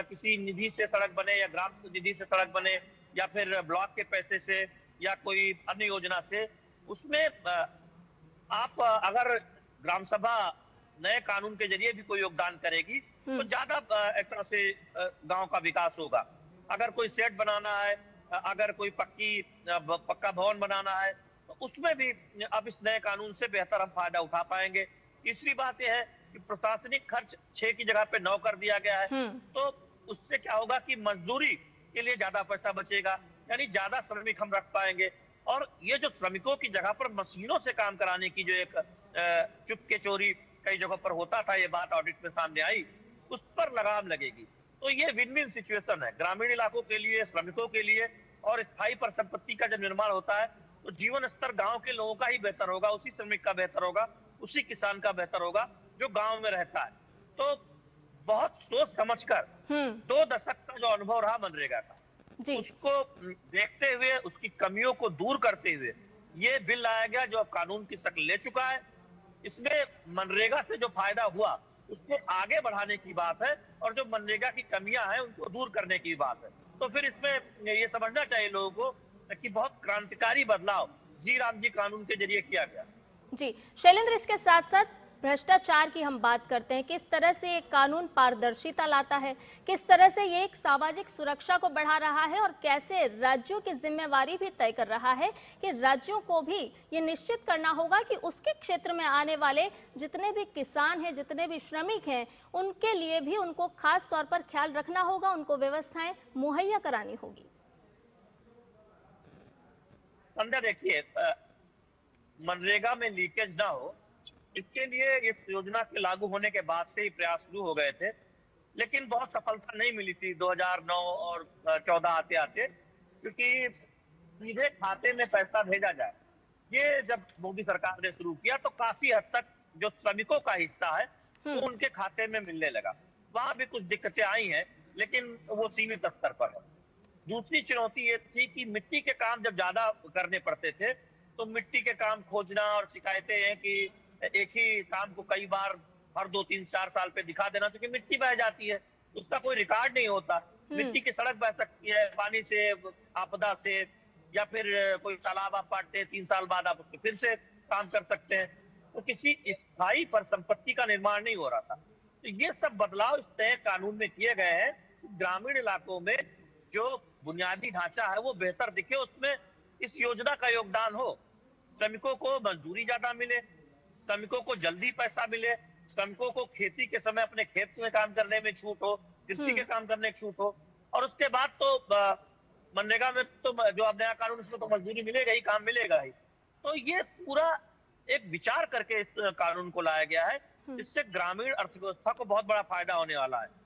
किसी निधि से सड़क बने या ग्राम निधि से सड़क बने या फिर ब्लॉक के पैसे से या कोई अन्य योजना से, उसमें आप अगर ग्राम सभा नए कानून के जरिए भी कोई योगदान करेगी तो ज्यादा एक तरह से गांव का विकास होगा। अगर कोई शेड बनाना है, अगर कोई पक्का भवन बनाना है, तो उसमें भी अब इस नए कानून से बेहतर हम फायदा उठा पाएंगे। तीसरी बात यह है कि प्रशासनिक खर्च 6 की जगह पे 9 कर दिया गया है, तो उससे क्या होगा कि मजदूरी के लिए ज्यादा पैसा बचेगा, यानी ज्यादा श्रमिक हम रख पाएंगे। और ये जो श्रमिकों की जगह पर मशीनों से काम कराने की जो एक चुपके चोरी कई जगहों पर होता था, ये बात ऑडिट में सामने आई, उस पर लगाम लगेगी। तो ये विन विन सिचुएशन है ग्रामीण इलाकों के लिए, श्रमिकों के लिए। और स्थायी परिसंपत्ति का जब निर्माण होता है तो जीवन स्तर गांव के लोगों का ही बेहतर होगा, उसी श्रमिक का बेहतर होगा, उसी किसान का बेहतर होगा जो गांव में रहता है। तो बहुत सोच समझकर 2 दशक का जो अनुभव रहा मनरेगा का, उसको देखते हुए, उसकी कमियों को दूर करते हुए ये बिल लाया गया जो अब कानून की शक्ल ले चुका है। इसमें मनरेगा से जो फायदा हुआ उसको आगे बढ़ाने की बात है और जो मनरेगा की कमियां हैं उनको दूर करने की बात है। तो फिर इसमें ये समझना चाहिए लोगों को कि बहुत क्रांतिकारी बदलाव जी राम जी कानून के जरिए किया गया। जी शैलेंद्र, इसके साथ साथ भ्रष्टाचार की हम बात करते हैं। किस तरह से एक कानून पारदर्शिता लाता है, किस तरह से ये एक सामाजिक सुरक्षा को बढ़ा रहा है और कैसे राज्यों की जिम्मेवारी भी तय कर रहा है कि राज्यों को भी ये निश्चित करना होगा कि उसके क्षेत्र में आने वाले जितने भी किसान हैं, जितने भी श्रमिक हैं, उनके लिए भी उनको खास तौर पर ख्याल रखना होगा, उनको व्यवस्थाएं मुहैया करानी होगी। संध्या, देखिए मनरेगा में लीकेज ना हो, इसके लिए इस योजना के लागू होने के बाद से ही प्रयास शुरू हो गए थे, लेकिन बहुत सफलता नहीं मिली थी 2009 और 14 आते आते, क्योंकि सीधे खाते में पैसा भेजा जाए, ये जब मोदी सरकार ने शुरू किया तो काफी हद तक जो श्रमिकों का हिस्सा है वो उनके खाते में मिलने लगा। वहां भी कुछ दिक्कतें आई हैं, लेकिन वो सीमित स्तर पर है। दूसरी चुनौती ये थी कि मिट्टी के काम जब ज्यादा करने पड़ते थे तो मिट्टी के काम खोजना, और शिकायतें हैं कि एक ही काम को कई बार हर 2, 3, 4 साल पे दिखा देना, क्योंकि मिट्टी बह जाती है, उसका कोई रिकॉर्ड नहीं होता। मिट्टी की सड़क बह सकती है पानी से, आपदा से, या फिर कोई तालाब आप काटते हैं 3 साल बाद आप उसको फिर से काम कर सकते हैं, तो किसी स्थायी पर संपत्ति का निर्माण नहीं हो रहा था। तो ये सब बदलाव इस नए कानून में किए गए हैं, ग्रामीण इलाकों में जो बुनियादी ढांचा है वो बेहतर दिखे, उसमें इस योजना का योगदान हो, श्रमिकों को मजदूरी ज्यादा मिले, श्रमिकों को जल्दी पैसा मिले, श्रमिकों को खेती के समय अपने खेत में काम करने में छूट हो, कृषि के काम करने की छूट हो, और उसके बाद तो मनरेगा में तो जो अब नया कानून उसमें तो मजदूरी मिलेगा ही, काम मिलेगा ही। तो ये पूरा एक विचार करके इस कानून को लाया गया है, जिससे ग्रामीण अर्थव्यवस्था को बहुत बड़ा फायदा होने वाला है।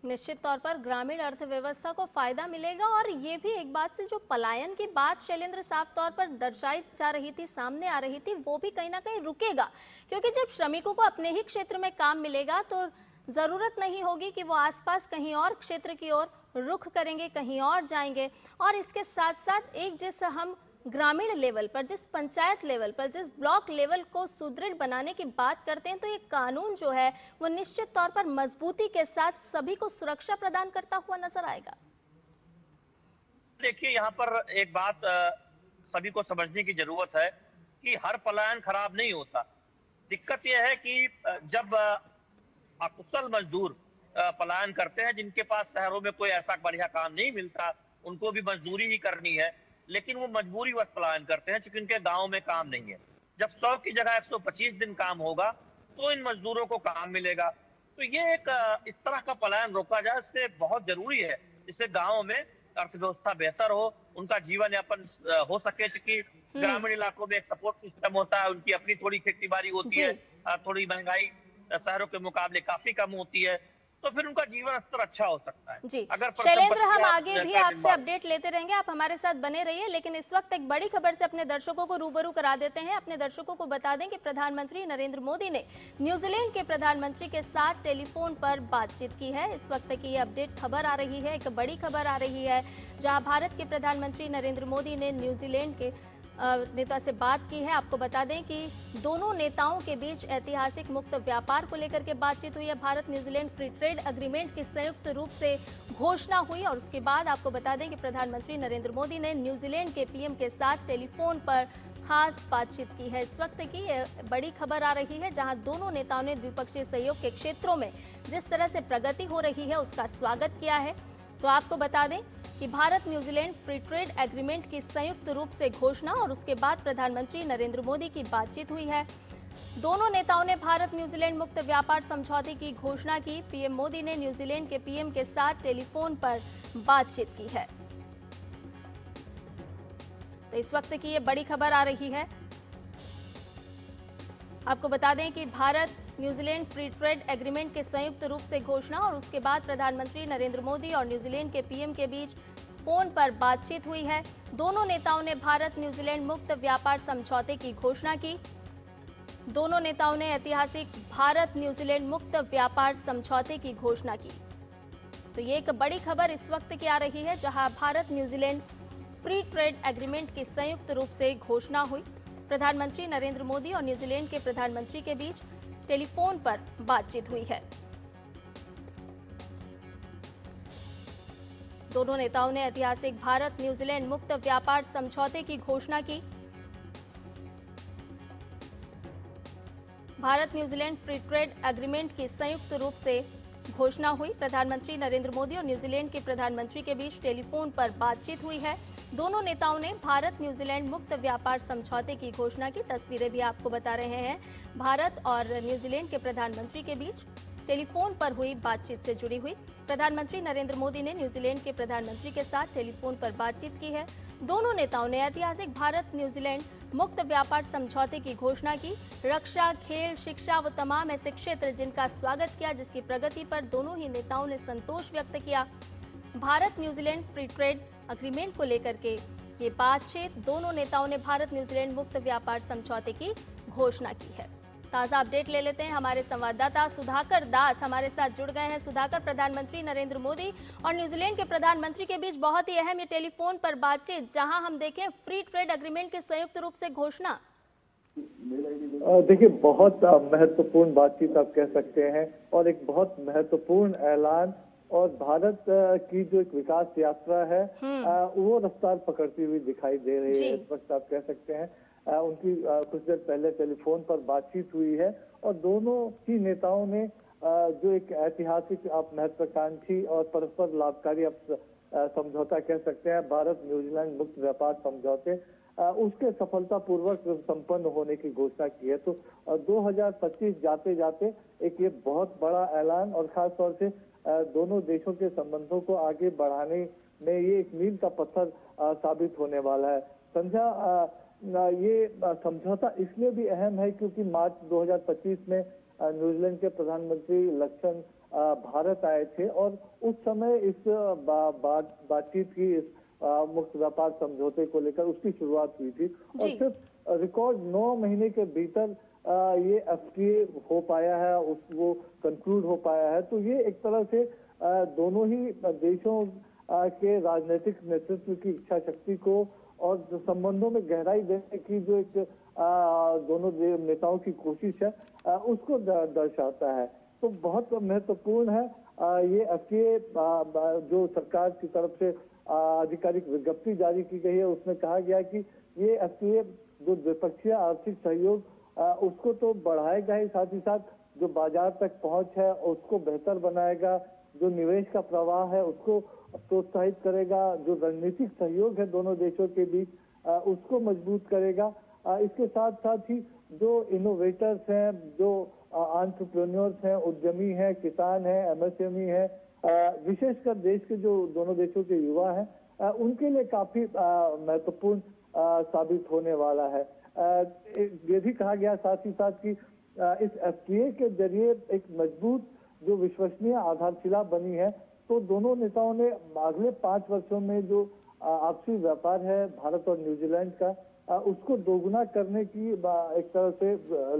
निश्चित तौर पर ग्रामीण अर्थव्यवस्था को फायदा मिलेगा, और ये भी एक बात से जो पलायन की बात शैलेंद्र साफ तौर पर दर्शाई जा रही थी, सामने आ रही थी, वो भी कहीं ना कहीं रुकेगा, क्योंकि जब श्रमिकों को अपने ही क्षेत्र में काम मिलेगा तो जरूरत नहीं होगी कि वो आसपास कहीं और क्षेत्र की ओर रुख करेंगे, कहीं और जाएंगे। और इसके साथ साथ एक जिस हम ग्रामीण लेवल पर, जिस पंचायत लेवल पर, जिस ब्लॉक लेवल को सुदृढ़ बनाने की बात करते हैं, तो ये कानून जो है वो निश्चित तौर पर मजबूती के साथ सभी को सुरक्षा प्रदान करता हुआ नजर आएगा। देखिए, यहाँ पर एक बात सभी को समझने की जरूरत है कि हर पलायन खराब नहीं होता। दिक्कत यह है कि जब अकुशल मजदूर पलायन करते हैं, जिनके पास शहरों में कोई ऐसा बढ़िया काम नहीं मिलता, उनको भी मजदूरी ही करनी है, लेकिन वो मजबूरी वश पलायन करते हैं क्योंकि उनके गांव में काम नहीं है। जब 100 की जगह 125 दिन काम होगा तो इन मजदूरों को काम मिलेगा। तो ये एक इस तरह का पलायन रोका जाए, इससे बहुत जरूरी है, इससे गाँव में अर्थव्यवस्था बेहतर हो, उनका जीवन यापन हो सके। क्योंकि ग्रामीण इलाकों में एक सपोर्ट सिस्टम होता है, उनकी अपनी थोड़ी खेती बाड़ी होती है, थोड़ी महंगाई शहरों के मुकाबले काफी कम होती है, तो फिर उनका जीवन स्तर अच्छा हो सकता है। जी अगर शैलेंद्र, हम आगे भी आपसे अपडेट लेते रहेंगे, आप हमारे साथ बने रहिए। लेकिन इस वक्त एक बड़ी खबर से अपने दर्शकों को रूबरू करा देते हैं। अपने दर्शकों को बता दें कि प्रधानमंत्री नरेंद्र मोदी ने न्यूजीलैंड के प्रधानमंत्री के साथ टेलीफोन पर बातचीत की है। इस वक्त की ये अपडेट खबर आ रही है, एक बड़ी खबर आ रही है, जहाँ भारत के प्रधानमंत्री नरेंद्र मोदी ने न्यूजीलैंड के नेता से बात की है। आपको बता दें कि दोनों नेताओं के बीच ऐतिहासिक मुक्त व्यापार को लेकर के बातचीत हुई है। Bharat New Zealand free trade agreement की संयुक्त रूप से घोषणा हुई, और उसके बाद आपको बता दें कि प्रधानमंत्री नरेंद्र मोदी ने न्यूजीलैंड के पीएम के साथ टेलीफोन पर खास बातचीत की है। इस वक्त की बड़ी खबर आ रही है, जहां दोनों नेताओं ने द्विपक्षीय सहयोग के क्षेत्रों में जिस तरह से प्रगति हो रही है उसका स्वागत किया है। तो आपको बता दें कि Bharat New Zealand free trade agreement की संयुक्त रूप से घोषणा और उसके बाद प्रधानमंत्री नरेंद्र मोदी की बातचीत हुई है। दोनों नेताओं ने भारत न्यूजीलैंड मुक्त व्यापार समझौते की घोषणा की। पीएम मोदी ने न्यूजीलैंड के पीएम के साथ टेलीफोन पर बातचीत की है। तो इस वक्त की ये बड़ी खबर आ रही है। आपको बता दें कि Bharat New Zealand free trade agreement के संयुक्त रूप से घोषणा और उसके बाद प्रधानमंत्री नरेंद्र मोदी और न्यूजीलैंड के पीएम के बीच फोन पर बातचीत हुई है। दोनों नेताओं ने भारत न्यूजीलैंड मुक्त व्यापार समझौते की घोषणा की। दोनों नेताओं ने ऐतिहासिक भारत न्यूजीलैंड मुक्त व्यापार समझौते की घोषणा की। तो ये एक बड़ी खबर इस वक्त की आ रही है, जहां Bharat New Zealand free trade agreement की संयुक्त रूप से घोषणा हुई। प्रधानमंत्री नरेंद्र मोदी और न्यूजीलैंड के प्रधानमंत्री के बीच टेलीफोन पर बातचीत हुई है। दोनों नेताओं ने ऐतिहासिक भारत न्यूजीलैंड मुक्त व्यापार समझौते की घोषणा की। Bharat New Zealand free trade agreement की संयुक्त रूप से घोषणा हुई। प्रधानमंत्री नरेंद्र मोदी और न्यूजीलैंड के प्रधानमंत्री के बीच टेलीफोन पर बातचीत हुई है। दोनों नेताओं ने भारत न्यूजीलैंड मुक्त व्यापार समझौते की घोषणा की। तस्वीरें भी आपको बता रहे हैं, भारत और न्यूजीलैंड के प्रधानमंत्री के बीच टेलीफोन पर हुई बातचीत से जुड़ी हुई। प्रधानमंत्री नरेंद्र मोदी ने न्यूजीलैंड के प्रधानमंत्री के साथ टेलीफोन पर बातचीत की है। दोनों नेताओं ने ऐतिहासिक भारत न्यूजीलैंड मुक्त व्यापार समझौते की घोषणा की। रक्षा, खेल, शिक्षा व तमाम ऐसे क्षेत्र जिनका स्वागत किया, जिसकी प्रगति पर दोनों ही नेताओं ने संतोष व्यक्त किया। Bharat New Zealand free trade agreement को लेकर के ये बातचीत, दोनों नेताओं ने भारत न्यूजीलैंड मुक्त व्यापार समझौते की घोषणा की है। ताजा अपडेट ले लेते हैं, हमारे संवाददाता सुधाकर दास हमारे साथ जुड़ गए हैं। सुधाकर, प्रधानमंत्री नरेंद्र मोदी और न्यूजीलैंड के प्रधानमंत्री के बीच बहुत ही अहम ये टेलीफोन पर बातचीत, जहां हम देखें फ्री ट्रेड एग्रीमेंट की संयुक्त रूप से घोषणा। देखिए, बहुत महत्वपूर्ण बातचीत आप कह सकते हैं और एक बहुत महत्वपूर्ण ऐलान, और भारत की जो एक विकास यात्रा है वो रफ्तार पकड़ती हुई दिखाई दे रही है। इस वक्त आप कह सकते हैं उनकी कुछ देर पहले टेलीफोन पर बातचीत हुई है और दोनों ही नेताओं ने जो एक ऐतिहासिक आप महत्वाकांक्षी और परस्पर लाभकारी आप समझौता कह सकते हैं, भारत न्यूजीलैंड मुक्त व्यापार समझौते, उसके सफलतापूर्वक संपन्न होने की घोषणा की है। तो 2025 जाते जाते एक ये बहुत बड़ा ऐलान और खास तौर से दोनों देशों के संबंधों को आगे बढ़ाने में ये एक मील का पत्थर साबित होने वाला है। संध्या, ये समझौता इसलिए भी अहम है क्योंकि मार्च 2025 में न्यूजीलैंड के प्रधानमंत्री लक्षण भारत आए थे और उस समय इस बातचीत की, इस मुक्त व्यापार समझौते को लेकर उसकी शुरुआत हुई थी और सिर्फ रिकॉर्ड 9 महीने के भीतर ये FTA हो पाया है, वो कंक्लूड हो पाया है। तो ये एक तरह से दोनों ही देशों के राजनीतिक नेतृत्व की इच्छा शक्ति को और संबंधों में गहराई देने की जो एक दोनों नेताओं की कोशिश है उसको दर्शाता है। तो बहुत महत्वपूर्ण है ये FTA। जो सरकार की तरफ से आधिकारिक विज्ञप्ति जारी की गई है उसमें कहा गया कि ये FTA जो द्विपक्षीय आर्थिक सहयोग उसको तो बढ़ाएगा ही, साथ ही साथ जो बाजार तक पहुंच है उसको बेहतर बनाएगा, जो निवेश का प्रवाह है उसको प्रोत्साहित करेगा, जो रणनीतिक सहयोग है दोनों देशों के बीच उसको मजबूत करेगा। इसके साथ साथ ही जो इनोवेटर्स हैं, जो एंटरप्रेन्योर्स हैं, उद्यमी हैं, किसान हैं, MSME हैं, विशेषकर देश के जो दोनों देशों के युवा हैं, उनके लिए काफी महत्वपूर्ण साबित होने वाला है। ये भी कहा गया साथ ही साथ कि इस FTA के जरिए एक मजबूत जो विश्वसनीय आधारशिला बनी है। तो दोनों नेताओं ने अगले 5 वर्षों में जो आपसी व्यापार है भारत और न्यूजीलैंड का, उसको दोगुना करने की एक तरह से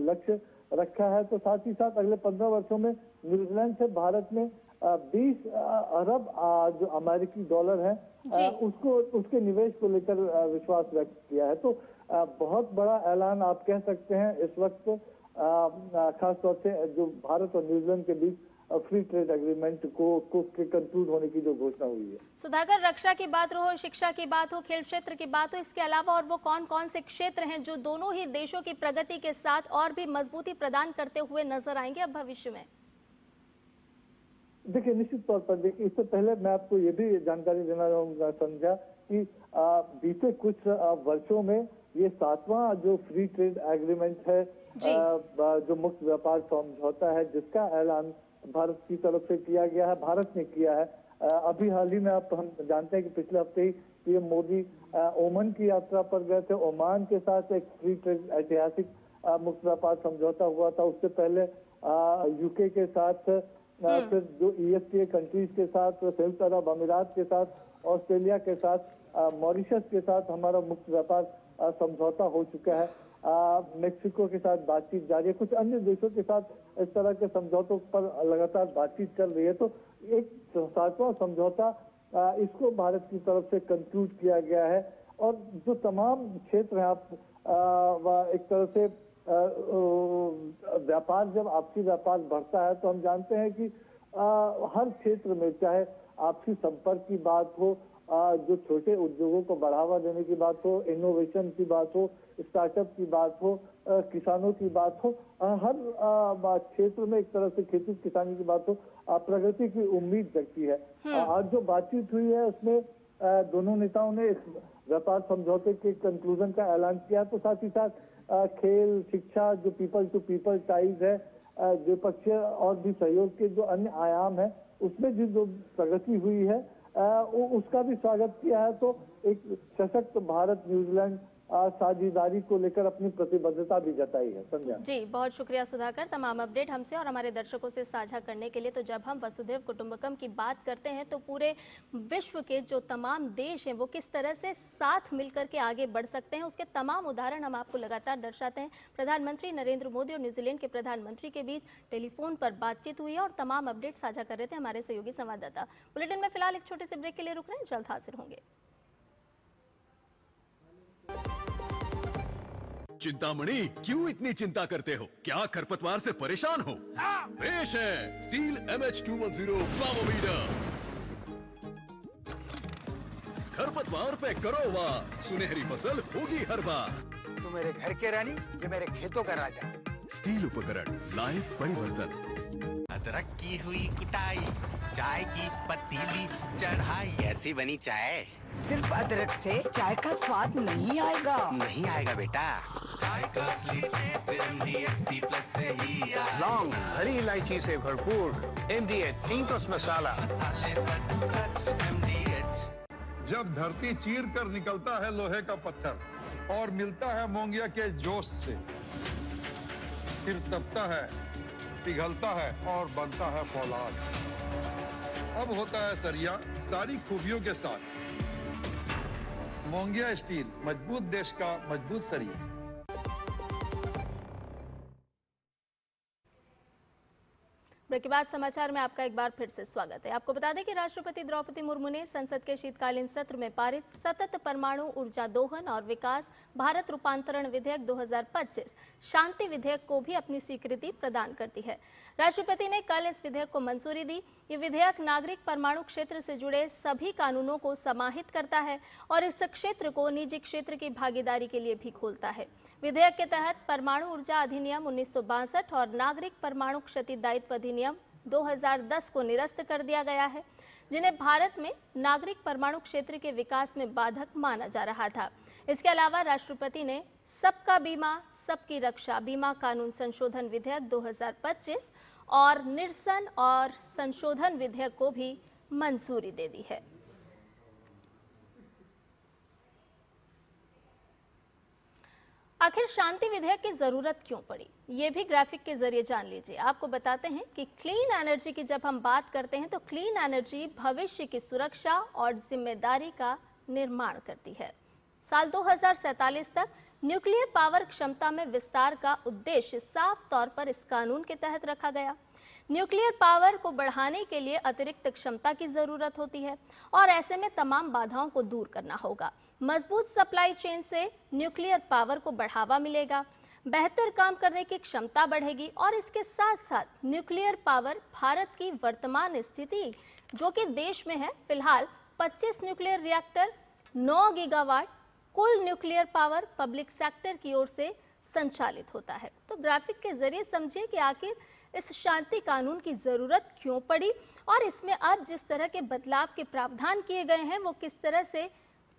लक्ष्य रखा है। तो साथ ही साथ अगले 15 वर्षों में न्यूजीलैंड से भारत में 20 अरब जो अमेरिकी डॉलर है उसको, उसके निवेश को लेकर विश्वास व्यक्त किया है। तो बहुत बड़ा ऐलान आप कह सकते हैं इस वक्त, खास तौर से जो भारत और न्यूजीलैंड के बीच फ्री ट्रेड एग्रीमेंट को कंक्लूड होने की जो घोषणा हुई है। सुधाकर, रक्षा की बात हो, शिक्षा की बात हो, खेल क्षेत्र की बात हो, इसके अलावा और वो कौन कौन से क्षेत्र हैं जो दोनों ही देशों की प्रगति के साथ और भी मजबूती प्रदान करते हुए नजर आएंगे अब भविष्य में? देखिए, निश्चित तौर पर देखिए, इससे पहले मैं आपको ये भी जानकारी देना चाहूंगा संध्या कि बीते कुछ वर्षों में ये 7वां जो फ्री ट्रेड एग्रीमेंट है, जो मुक्त व्यापार समझौता है, जिसका ऐलान भारत की तरफ से किया गया है, भारत ने किया है। अभी हाल ही में हम जानते हैं कि पिछले हफ्ते ही PM मोदी ओमान की यात्रा पर गए थे। ओमान के साथ एक फ्री ट्रेड ऐतिहासिक मुक्त व्यापार समझौता हुआ था। उससे पहले UK के साथ, फिर जो EFTA कंट्रीज के साथ, संयुक्त अरब अमीरात के साथ, ऑस्ट्रेलिया के साथ, मॉरिशस के साथ हमारा मुक्त व्यापार समझौता हो चुका है। मेक्सिको के साथ बातचीत जारी है, कुछ अन्य देशों के साथ इस तरह के समझौतों पर लगातार बातचीत चल रही है। तो एक 7वां समझौता इसको भारत की तरफ से कंक्लूड किया गया है और जो तमाम क्षेत्र हैं, आप एक तरह से व्यापार, जब आपसी व्यापार बढ़ता है तो हम जानते हैं कि हर क्षेत्र में, चाहे आपसी संपर्क की बात हो, जो छोटे उद्योगों को बढ़ावा देने की बात हो, इनोवेशन की बात हो, स्टार्टअप की बात हो, किसानों की बात हो, हर क्षेत्र में एक तरह से खेती किसानी की बात हो, प्रगति की उम्मीद जगती है। आज जो बातचीत हुई है उसमें दोनों नेताओं ने इस व्यापार समझौते के कंक्लूजन का ऐलान किया। तो साथ ही साथ खेल, शिक्षा, जो पीपल टू पीपल टाइज है, द्विपक्षीय और भी सहयोग के जो अन्य आयाम है, उसमें जो प्रगति हुई है उसका भी स्वागत किया है। तो एक सशक्त भारत न्यूजीलैंड साझेदारी को लेकर अपनी प्रतिबद्धता भी जताई है। संध्या जी, बहुत शुक्रिया सुधाकर तमाम अपडेट हमसे और हमारे दर्शकों से साझा करने के लिए। तो जब हम वसुधैव कुटुंबकम की बात करते हैं तो पूरे विश्व के जो तमाम देश हैं वो किस तरह से साथ मिलकर के आगे बढ़ सकते हैं, उसके तमाम उदाहरण हम आपको लगातार दर्शाते हैं। प्रधानमंत्री नरेंद्र मोदी और न्यूजीलैंड के प्रधानमंत्री के बीच टेलीफोन पर बातचीत हुई है और तमाम अपडेट साझा कर रहे थे हमारे सहयोगी संवाददाता। बुलेटिन में फिलहाल एक छोटे से ब्रेक के लिए रुक रहे हैं, जल्द हाजिर होंगे। चिंतामणि, क्यों इतनी चिंता करते हो? क्या खरपतवार से परेशान हो? पेश है स्टील MH210 प्लामोमीटर। खरपतवार पे करो वार, सुनहरी फसल होगी हर बार। तू मेरे घर के रानी, ये मेरे खेतों का राजा। स्टील उपकरण लाए परिवर्तन। अदरक की हुई कुटाई, चाय की पतीली चढ़ाई, ऐसी बनी चाय। सिर्फ अदरक से चाय का स्वाद नहीं आएगा। नहीं आएगा बेटा, चाय का असली टेस्ट MDHD+ से ही आएगा। लौंग, हरी इलायची से भरपूर MDH 3+ मसाला। मसाले सच सच MDH। जब धरती चीर कर निकलता है लोहे का पत्थर और मिलता है मोंगिया के जोश से, फिर तपता है, पिघलता है और बनता है फौलाद। अब होता है सरिया सारी खूबियों के साथ। मोंगिया स्टील, मजबूत देश का मजबूत सरिया। ब्रेक के बाद समाचार में आपका एक बार फिर से स्वागत है। आपको बता दें कि राष्ट्रपति द्रौपदी मुर्मू ने संसद के शीतकालीन सत्र में पारित सतत परमाणु ऊर्जा दोहन और विकास भारत रूपांतरण विधेयक 2025 शांति विधेयक को भी अपनी स्वीकृति प्रदान कर दी है। राष्ट्रपति ने कल इस विधेयक को मंजूरी दी। ये विधेयक नागरिक परमाणु क्षेत्र से जुड़े सभी कानूनों को समाहित करता है और इस क्षेत्र को निजी क्षेत्र की भागीदारी के लिए भी खोलता है। विधेयक के तहत परमाणु ऊर्जा अधिनियम 1962 और नागरिक परमाणु क्षति दायित्व अधिनियम 2010 को निरस्त कर दिया गया है, जिन्हें भारत में नागरिक परमाणु क्षेत्र के विकास में बाधक माना जा रहा था। इसके अलावा राष्ट्रपति ने सबका बीमा सबकी रक्षा बीमा कानून संशोधन विधेयक 2025 और निरसन और संशोधन विधेयक को भी मंजूरी दे दी है। आखिर शांति विधेयक की जरूरत क्यों पड़ी, ये भी ग्राफिक के जरिए जान लीजिए। आपको बताते हैं कि क्लीन एनर्जी की जब हम बात करते हैं तो क्लीन एनर्जी भविष्य की सुरक्षा और जिम्मेदारी का निर्माण करती है। साल 2047 तक न्यूक्लियर पावर क्षमता में विस्तार का उद्देश्य साफ तौर पर इस कानून के तहत रखा गया। न्यूक्लियर पावर को बढ़ाने के लिए अतिरिक्त क्षमता की जरूरत होती है और ऐसे में तमाम बाधाओं को दूर करना होगा। मजबूत सप्लाई चेन से न्यूक्लियर पावर को बढ़ावा मिलेगा, बेहतर काम करने की क्षमता बढ़ेगी और इसके साथ साथ न्यूक्लियर पावर भारत की वर्तमान स्थिति जो कि देश में है फिलहाल 25 न्यूक्लियर रिएक्टर 9 गीगावाट कुल न्यूक्लियर पावर पब्लिक सेक्टर की ओर से संचालित होता है। तो ग्राफिक के जरिए समझिए कि आखिर इस शांति कानून की जरूरत क्यों पड़ी और इसमें अब जिस तरह के बदलाव के प्रावधान किए गए हैं वो किस तरह से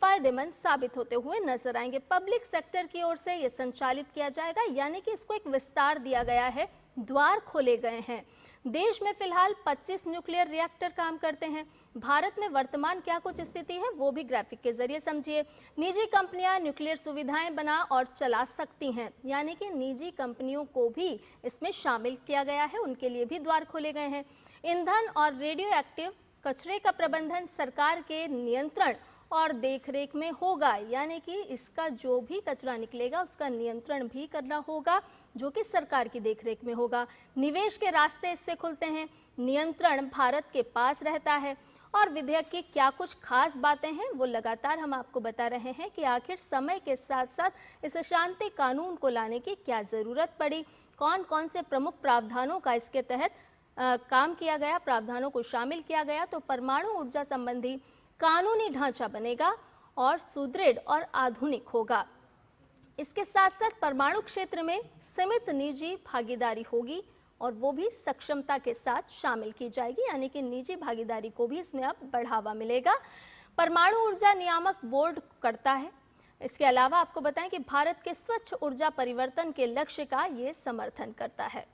फायदेमंद साबित होते हुए नजर आएंगे। पब्लिक सेक्टर की ओर से ये संचालित किया जाएगा, यानी कि इसको एक विस्तार दिया गया है, द्वार खोले गए हैं। देश में फिलहाल 25 न्यूक्लियर रिएक्टर काम करते हैं। भारत में वर्तमान क्या कुछ स्थिति है वो भी ग्राफिक के जरिए समझिए। निजी कंपनियां न्यूक्लियर सुविधाएं बना और चला सकती हैं, यानी कि निजी कंपनियों को भी इसमें शामिल किया गया है, उनके लिए भी द्वार खोले गए हैं। ईंधन और रेडियो एक्टिव कचरे का प्रबंधन सरकार के नियंत्रण और देखरेख में होगा, यानी कि इसका जो भी कचरा निकलेगा उसका नियंत्रण भी करना होगा जो कि सरकार की देखरेख में होगा। निवेश के रास्ते इससे खुलते हैं, नियंत्रण भारत के पास रहता है। और विधेयक की क्या कुछ खास बातें हैं वो लगातार हम आपको बता रहे हैं कि आखिर समय के साथ साथ इस शांति कानून को लाने की क्या जरूरत पड़ी, कौन कौन से प्रमुख प्रावधानों का इसके तहत काम किया गया, प्रावधानों को शामिल किया गया। तो परमाणु ऊर्जा संबंधी कानूनी ढांचा बनेगा और सुदृढ़ और आधुनिक होगा। इसके साथ साथ परमाणु क्षेत्र में सीमित निजी भागीदारी होगी और वो भी सक्षमता के साथ शामिल की जाएगी, यानी कि निजी भागीदारी को भी इसमें अब बढ़ावा मिलेगा। परमाणु ऊर्जा नियामक बोर्ड करता है। इसके अलावा आपको बताएं कि भारत के स्वच्छ ऊर्जा परिवर्तन के लक्ष्य का ये समर्थन करता है।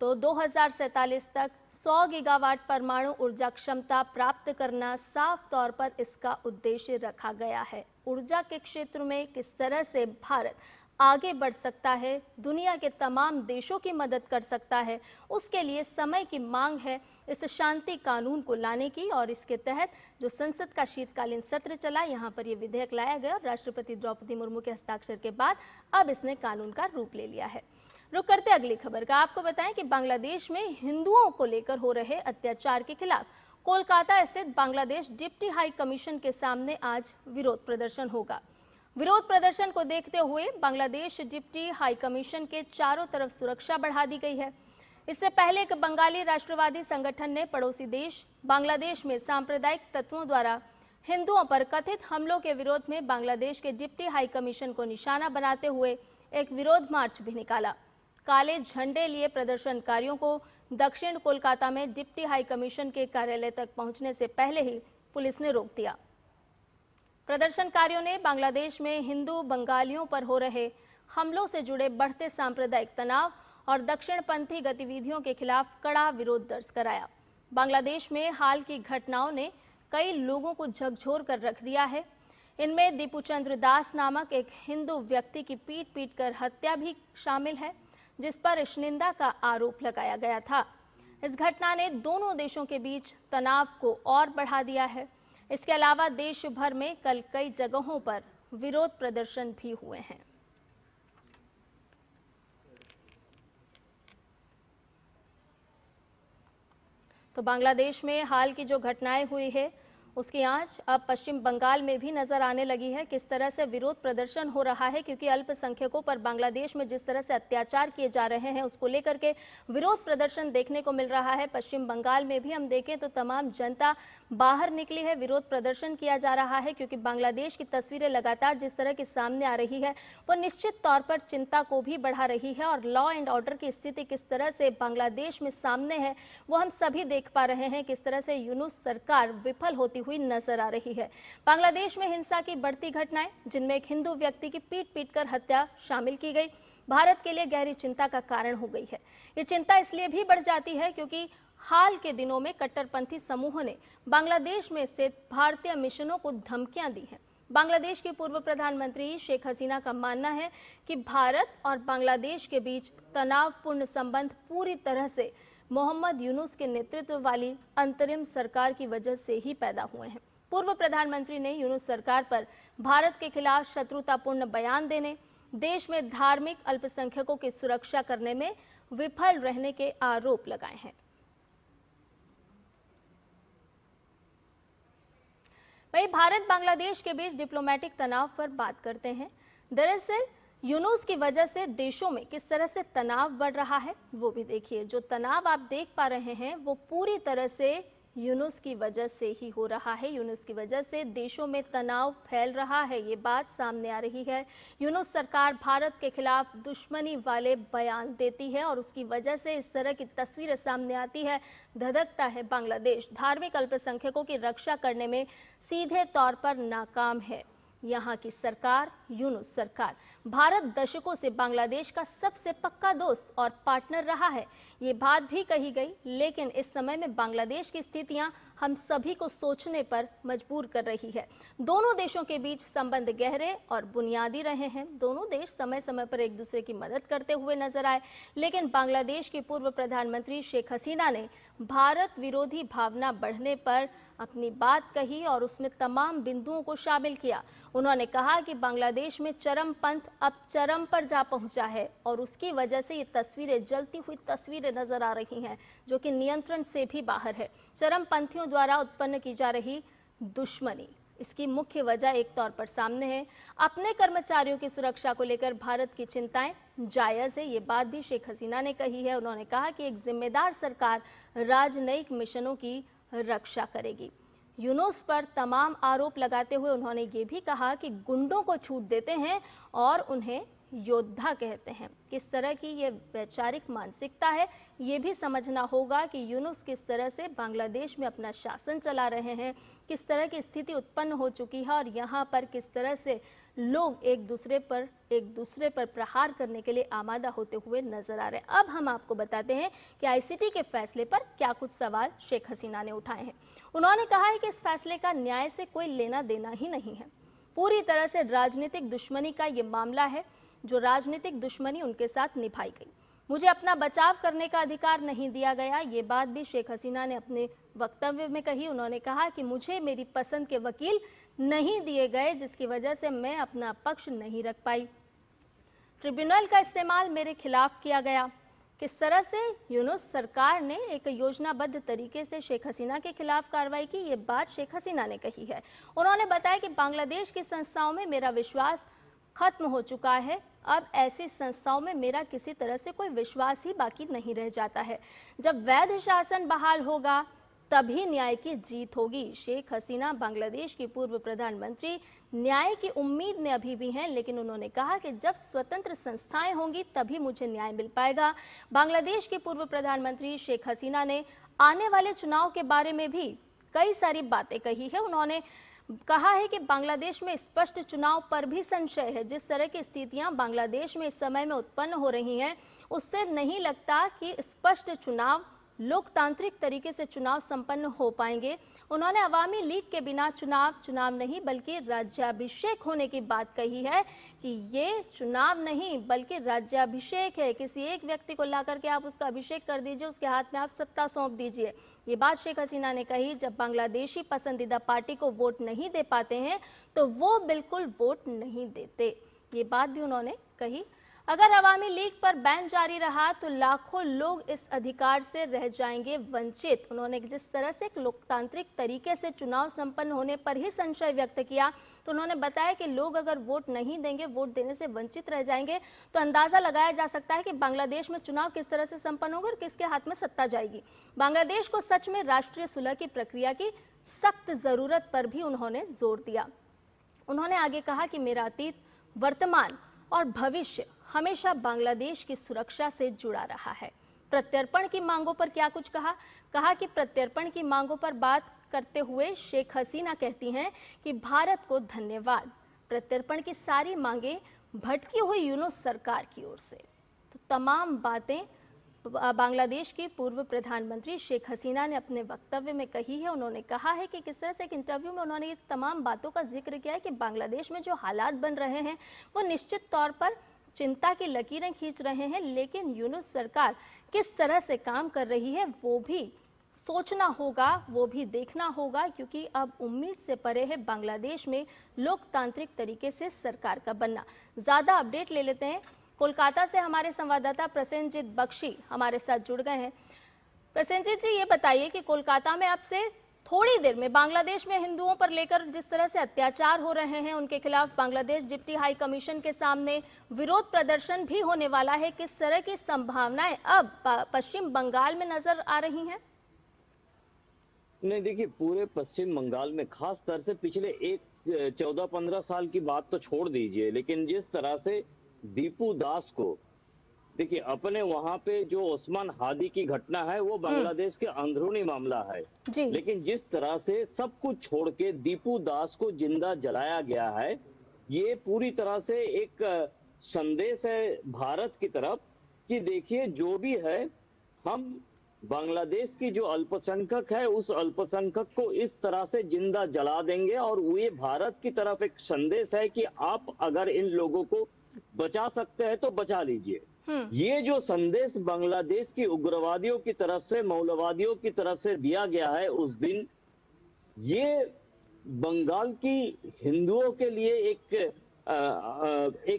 तो 2047 तक 100 गीगावाट परमाणु ऊर्जा क्षमता प्राप्त करना साफ तौर पर इसका उद्देश्य रखा गया है। ऊर्जा के क्षेत्र में किस तरह से भारत आगे बढ़ सकता है, दुनिया के तमाम देशों की मदद कर सकता है, उसके लिए समय की मांग है इस शांति कानून को लाने की। और इसके तहत जो संसद का शीतकालीन सत्र चला, यहाँ पर ये विधेयक लाया गया और राष्ट्रपति द्रौपदी मुर्मू के हस्ताक्षर के बाद अब इसने कानून का रूप ले लिया है। रुक करते अगली खबर का। आपको बताएं कि बांग्लादेश में हिंदुओं को लेकर हो रहे अत्याचार के खिलाफ कोलकाता स्थित बांग्लादेश डिप्टी हाई कमीशन के सामने आज विरोध प्रदर्शन होगा। विरोध प्रदर्शन को देखते हुए बांग्लादेश डिप्टी हाई कमीशन के चारों तरफ सुरक्षा बढ़ा दी गई है। इससे पहले एक बंगाली राष्ट्रवादी संगठन ने पड़ोसी देश बांग्लादेश में सांप्रदायिक तत्वों द्वारा हिंदुओं पर कथित हमलों के विरोध में बांग्लादेश के डिप्टी हाई कमीशन को निशाना बनाते हुए एक विरोध मार्च भी निकाला। काले झंडे लिए प्रदर्शनकारियों को दक्षिण कोलकाता में डिप्टी हाई कमीशन के कार्यालय तक पहुंचने से पहले ही पुलिस ने रोक दिया। प्रदर्शनकारियों ने बांग्लादेश में हिंदू बंगालियों पर हो रहे हमलों से जुड़े बढ़ते सांप्रदायिक तनाव और दक्षिणपंथी गतिविधियों के खिलाफ कड़ा विरोध दर्ज कराया। बांग्लादेश में हाल की घटनाओं ने कई लोगों को झकझोर कर रख दिया है। इनमें दीपूचंद्र दास नामक एक हिंदू व्यक्ति की पीट कर हत्या भी शामिल है, जिस पर निंदा का आरोप लगाया गया था। इस घटना ने दोनों देशों के बीच तनाव को और बढ़ा दिया है। इसके अलावा देश भर में कल कई जगहों पर विरोध प्रदर्शन भी हुए हैं। तो बांग्लादेश में हाल की जो घटनाएं हुई है उसकी आंच अब पश्चिम बंगाल में भी नजर आने लगी है। किस तरह से विरोध प्रदर्शन हो रहा है, क्योंकि अल्पसंख्यकों पर बांग्लादेश में जिस तरह से अत्याचार किए जा रहे हैं उसको लेकर के विरोध प्रदर्शन देखने को मिल रहा है। पश्चिम बंगाल में भी हम देखें तो तमाम जनता बाहर निकली है, विरोध प्रदर्शन किया जा रहा है, क्योंकि बांग्लादेश की तस्वीरें लगातार जिस तरह की सामने आ रही है वो निश्चित तौर पर चिंता को भी बढ़ा रही है। और लॉ एंड ऑर्डर की स्थिति किस तरह से बांग्लादेश में सामने है वो हम सभी देख पा रहे हैं। किस तरह से यूनुस सरकार विफल होती हुई नजर आ रही है। बांग्लादेश में हिंसा की बढ़ती घटनाएं, जिनमें एक हिंदू व्यक्ति की पीट कर हत्या शामिल की गई, भारत के लिए गहरी चिंता का कारण हो गई है। ये चिंता इसलिए भी बढ़ जाती है क्योंकि हाल के दिनों में कट्टरपंथी समूहों ने बांग्लादेश में स्थित भारतीय मिशनों को धमकियां दी हैं। बांग्लादेश की पूर्व प्रधानमंत्री शेख हसीना का मानना है कि भारत और बांग्लादेश के बीच तनावपूर्ण संबंध पूरी तरह से मोहम्मद यूनुस के नेतृत्व वाली अंतरिम सरकार की वजह से ही पैदा हुए हैं। पूर्व प्रधानमंत्री ने यूनुस सरकार पर भारत के खिलाफ शत्रुतापूर्ण बयान देने, देश में धार्मिक अल्पसंख्यकों की सुरक्षा करने में विफल रहने के आरोप लगाए हैं। वहीं भारत बांग्लादेश के बीच डिप्लोमेटिक तनाव पर बात करते हैं। दरअसल यूनुस की वजह से देशों में किस तरह से तनाव बढ़ रहा है वो भी देखिए। जो तनाव आप देख पा रहे हैं वो पूरी तरह से यूनुस की वजह से ही हो रहा है। यूनुस की वजह से देशों में तनाव फैल रहा है, ये बात सामने आ रही है। यूनुस सरकार भारत के खिलाफ दुश्मनी वाले बयान देती है और उसकी वजह से इस तरह की तस्वीरें सामने आती है। धधकता है बांग्लादेश, धार्मिक अल्पसंख्यकों की रक्षा करने में सीधे तौर पर नाकाम है यहाँ की सरकार, यूनुस सरकार। भारत दशकों से बांग्लादेश का सबसे पक्का दोस्त और पार्टनर रहा है, ये बात भी कही गई। लेकिन इस समय में बांग्लादेश की स्थितियां हम सभी को सोचने पर मजबूर कर रही है। दोनों देशों के बीच संबंध गहरे और बुनियादी रहे हैं। दोनों देश समय समय पर एक दूसरे की मदद करते हुए नजर आए, लेकिन बांग्लादेश की पूर्व प्रधानमंत्री शेख हसीना ने भारत विरोधी भावना बढ़ने पर अपनी बात कही और उसमें तमाम बिंदुओं को शामिल किया। उन्होंने कहा कि बांग्लादेश में चरमपंथ अब चरम पर जा पहुंचा है और उसकी वजह से ये तस्वीरें, जलती हुई तस्वीरें नजर आ रही हैं, जो कि नियंत्रण से भी बाहर है। चरमपंथियों द्वारा उत्पन्न की जा रही दुश्मनी, इसकी मुख्य वजह एक तौर पर सामने है। अपने कर्मचारियों की सुरक्षा को लेकर भारत की चिंताएं जायज़ है, ये बात भी शेख हसीना ने कही है। उन्होंने कहा कि एक जिम्मेदार सरकार राजनयिक मिशनों की रक्षा करेगी। यूनुस पर तमाम आरोप लगाते हुए उन्होंने ये भी कहा कि गुंडों को छूट देते हैं और उन्हें योद्धा कहते हैं। किस तरह की ये वैचारिक मानसिकता है, ये भी समझना होगा कि यूनुस किस तरह से बांग्लादेश में अपना शासन चला रहे हैं, किस तरह की स्थिति उत्पन्न हो चुकी है और यहाँ पर किस तरह से लोग एक दूसरे पर प्रहार करने के लिए आमादा होते हुए नजर आ रहे हैं। अब हम आपको बताते हैं कि आईसीटी के फैसले पर क्या कुछ सवाल शेख हसीना ने उठाए हैं। उन्होंने कहा है कि इस फैसले का न्याय से कोई लेना देना ही नहीं है, पूरी तरह से राजनीतिक दुश्मनी का ये मामला है, जो राजनीतिक दुश्मनी उनके साथ निभाई गई। मुझे अपना बचाव करने का अधिकार नहीं दिया गया, ये बात भी शेख हसीना ने अपने वक्तव्य में कही। उन्होंने कहा कि मुझे मेरी पसंद के वकील नहीं दिए गए, जिसकी वजह से मैं अपना पक्ष नहीं रख पाई। ट्रिब्यूनल का इस्तेमाल मेरे खिलाफ किया गया। किस तरह से यूनुस सरकार ने एक योजनाबद्ध तरीके से शेख हसीना के खिलाफ कार्रवाई की, ये बात शेख हसीना ने कही है। उन्होंने बताया कि बांग्लादेश की संस्थाओं में मेरा विश्वास खत्म हो चुका है, अब ऐसी संस्थाओं में मेरा किसी तरह से कोई विश्वास ही बाकी नहीं रह जाता है। जब वैध शासन बहाल होगा तभी न्याय की जीत होगी। शेख हसीना बांग्लादेश की पूर्व प्रधानमंत्री न्याय की उम्मीद में अभी भी हैं, लेकिन उन्होंने कहा कि जब स्वतंत्र संस्थाएं होंगी तभी मुझे न्याय मिल पाएगा। बांग्लादेश की पूर्व प्रधानमंत्री शेख हसीना ने आने वाले चुनाव के बारे में भी कई सारी बातें कही है। उन्होंने कहा है कि बांग्लादेश में स्पष्ट चुनाव पर भी संशय है। जिस तरह की स्थितियां बांग्लादेश में इस समय में उत्पन्न हो रही हैं, उससे नहीं लगता कि स्पष्ट चुनाव, लोकतांत्रिक तरीके से चुनाव संपन्न हो पाएंगे। उन्होंने अवामी लीग के बिना चुनाव नहीं बल्कि राज्याभिषेक होने की बात कही है कि ये चुनाव नहीं बल्कि राज्याभिषेक है। किसी एक व्यक्ति को ला करके आप उसका अभिषेक कर दीजिए, उसके हाथ में आप सत्ता सौंप दीजिए। ये बात शेख हसीना ने कही। जब बांग्लादेशी पसंदीदा पार्टी को वोट नहीं दे पाते हैं तो वो बिल्कुल वोट नहीं देते, ये बात भी उन्होंने कही। अगर अवामी लीग पर बैन जारी रहा तो लाखों लोग इस अधिकार से रह जाएंगे वंचित। उन्होंने जिस तरह से एक लोकतांत्रिक तरीके से चुनाव संपन्न होने पर ही संशय व्यक्त किया, तो उन्होंने बताया कि लोग अगर वोट नहीं देंगे, वोट देने से वंचित रह जाएंगे, तो अंदाजा लगाया जा सकता है कि बांग्लादेश में चुनाव किस तरह से संपन्न होगा और किसके हाथ में सत्ता जाएगी। बांग्लादेश को सच में राष्ट्रीय सुलह की प्रक्रिया की सख्त जरूरत पर भी उन्होंने जोर दिया। उन्होंने आगे कहा कि मेरा अतीत, वर्तमान और भविष्य हमेशा बांग्लादेश की सुरक्षा से जुड़ा रहा है। प्रत्यर्पण की मांगों पर क्या कुछ कहा कि प्रत्यर्पण की मांगों पर बात करते हुए शेख हसीना कहती हैं कि भारत को धन्यवाद, प्रत्यर्पण की सारी मांगें भटकी हुई यूनुस सरकार की ओर से। तो तमाम बातें बांग्लादेश की पूर्व प्रधानमंत्री शेख हसीना ने अपने वक्तव्य में कही है। उन्होंने कहा है कि किस तरह से एक इंटरव्यू में उन्होंने ये तमाम बातों का जिक्र किया है कि बांग्लादेश में जो हालात बन रहे हैं वो निश्चित तौर पर चिंता की लकीरें खींच रहे हैं, लेकिन यूनुस सरकार किस तरह से काम कर रही है वो भी सोचना होगा, वो भी देखना होगा, क्योंकि अब उम्मीद से परे है बांग्लादेश में लोकतांत्रिक तरीके से सरकार का बनना। ज़्यादा अपडेट ले लेते हैं। कोलकाता से हमारे संवाददाता प्रसेनजीत बख्शी हमारे साथ जुड़ गए हैं। प्रसेनजीत जी, ये बताइए कि कोलकाता में अब से थोड़ी देर में बांग्लादेश में हिंदुओं पर लेकर जिस तरह से अत्याचार हो रहे हैं, उनके खिलाफ बांग्लादेश डिप्टी हाई कमीशन के सामने विरोध प्रदर्शन भी होने वाला है। किस तरह की संभावनाएं अब पश्चिम बंगाल में नजर आ रही हैं? नहीं, देखिए, पूरे पश्चिम बंगाल में खास तौर से पिछले 14-15 साल की बात तो छोड़ दीजिए, लेकिन जिस तरह से दीपू दास को, देखिए, अपने वहां पे जो ओस्मान हादी की घटना है वो बांग्लादेश के अंदरूनी मामला है, लेकिन जिस तरह से सब कुछ छोड़ के दीपू दास को जिंदा जलाया गया है, ये पूरी तरह से एक संदेश है भारत की तरफ कि देखिए, जो भी है, हम बांग्लादेश की जो अल्पसंख्यक है उस अल्पसंख्यक को इस तरह से जिंदा जला देंगे, और ये भारत की तरफ एक संदेश है कि आप अगर इन लोगों को बचा सकते हैं तो बचा लीजिए। ये जो संदेश बांग्लादेश की उग्रवादियों की तरफ से, मौलवादियों की तरफ से दिया गया है उस दिन, ये बंगाल की हिंदुओं के लिए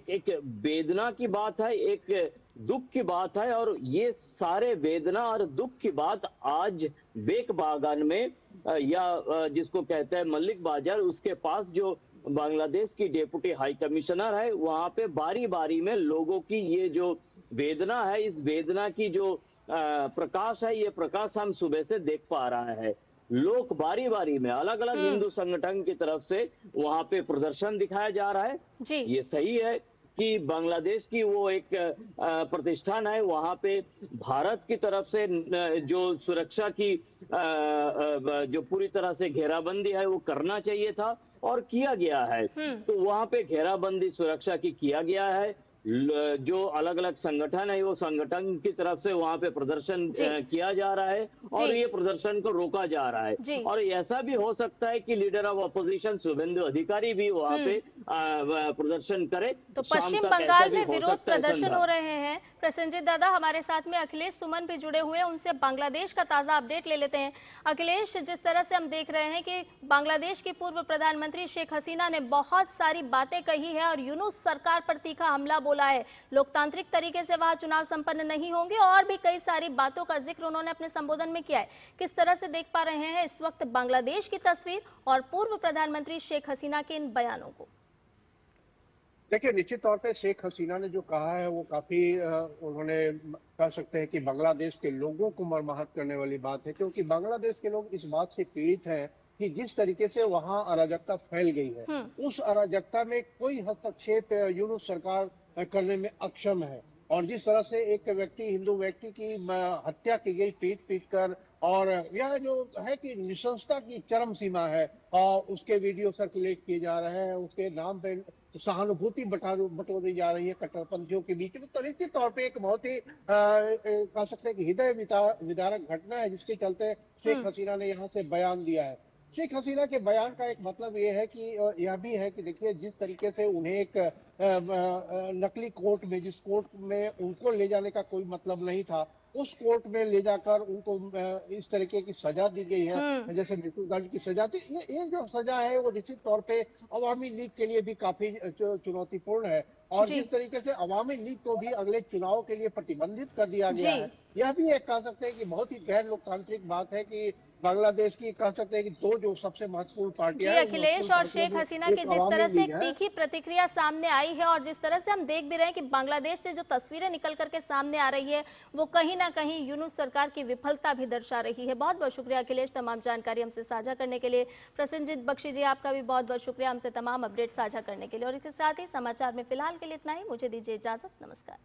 एक वेदना की बात है, एक दुख की बात है, और ये सारे वेदना और दुख की बात आज बेक बागान में या जिसको कहते हैं मल्लिक बाजार, उसके पास जो बांग्लादेश की डेप्यूटी हाई कमिश्नर है, वहां पे बारी बारी में लोगों की ये जो वेदना है, इस वेदना की जो प्रकाश है, ये प्रकाश हम सुबह से देख पा रहे हैं। लोग बारी बारी में अलग अलग हिंदू संगठन की तरफ से वहां पे प्रदर्शन दिखाया जा रहा है। ये सही है, कि बांग्लादेश की वो एक प्रतिष्ठान है, वहां पे भारत की तरफ से जो सुरक्षा की जो पूरी तरह से घेराबंदी है वो करना चाहिए था और किया गया है। तो वहां पे घेराबंदी सुरक्षा की किया गया है। जो अलग अलग संगठन है वो संगठन की तरफ से वहां पे प्रदर्शन किया जा रहा है और ये प्रदर्शन को रोका जा रहा है। और ऐसा भी हो सकता है कि लीडर ऑफ अपोजिशन शुभेंदु अधिकारी भी वहां पे प्रदर्शन करे। तो पश्चिम बंगाल में विरोध प्रदर्शन हो रहे हैं। प्रसेनजीत दादा हमारे साथ में अखिलेश सुमन भी जुड़े हुए हैं, उनसे बांग्लादेश का ताजा अपडेट ले लेते हैं। अखिलेश, जिस तरह से हम देख रहे हैं कि बांग्लादेश की पूर्व प्रधानमंत्री शेख हसीना ने बहुत सारी बातें कही है और यूनुस सरकार पर तीखा हमला बोला है, लोकतांत्रिक तरीके से वहां चुनाव संपन्न नहीं होंगे और भी कई सारी बातों का जिक्र उन्होंने अपने संबोधन में किया है। किस तरह से देख पा रहे हैं इस वक्त बांग्लादेश की तस्वीर और पूर्व प्रधानमंत्री शेख हसीना के इन बयानों को? देखिए, निश्चित तौर पे शेख हसीना ने जो कहा है वो काफी उन्होंने कह सकते हैं कि बांग्लादेश के लोगों को मर्माहत करने वाली बात है, क्योंकि बांग्लादेश के लोग इस बात से पीड़ित हैं कि जिस तरीके से वहां अराजकता फैल गई है, उस अराजकता में कोई हस्तक्षेप यूनुस सरकार करने में अक्षम है। और जिस तरह से एक व्यक्ति, हिंदू व्यक्ति की हत्या की गई पीट कर, और यह जो है कि नृशंसता की चरम सीमा है, और उसके वीडियो सर्कुलेट किए जा रहे हैं, उसके नाम पे सहानुभूति बटोरी जा रही है कट्टरपंथियों के बीच में। तो निश्चित तौर पे एक बहुत ही कह सकते हैं कि हृदय विदारक घटना है, जिसके चलते शेख हसीना ने यहाँ से बयान दिया है। शेख हसीना के बयान का एक मतलब ये है कि यह भी है कि देखिए, जिस तरीके से उन्हें एक नकली कोर्ट में, जिस कोर्ट में उनको ले जाने का कोई मतलब नहीं था, उस कोर्ट में ले जाकर उनको इस तरीके की सजा दी गई है, जैसे मृत्युदंड की सजा थी। ये जो सजा है वो निश्चित तौर पे अवामी लीग के लिए भी काफी चुनौतीपूर्ण है। और जिस तरीके से अवामी लीग को भी अगले चुनाव के लिए प्रतिबंधित कर दिया गया है, यह भी एक कह सकते हैं कि बहुत ही गैर लोकतांत्रिक बात है कि बांग्लादेश की कह सकते हैं कि दो जो सबसे महत्वपूर्ण पार्टियां हैं, अखिलेश और शेख हसीना की जिस तरह से एक तीखी प्रतिक्रिया सामने आई है और जिस तरह से हम देख भी रहे हैं कि बांग्लादेश से जो तस्वीरें निकल करके सामने आ रही है वो कहीं ना कहीं यूनुस सरकार की विफलता भी दर्शा रही है। बहुत बहुत शुक्रिया अखिलेश तमाम जानकारी हमसे साझा करने के लिए। प्रसेनजीत बख्शी जी, आपका भी बहुत बहुत शुक्रिया हमसे तमाम अपडेट साझा करने के लिए। और इसके साथ ही समाचार में फिलहाल के लिए इतना ही। मुझे दीजिए इजाजत। नमस्कार।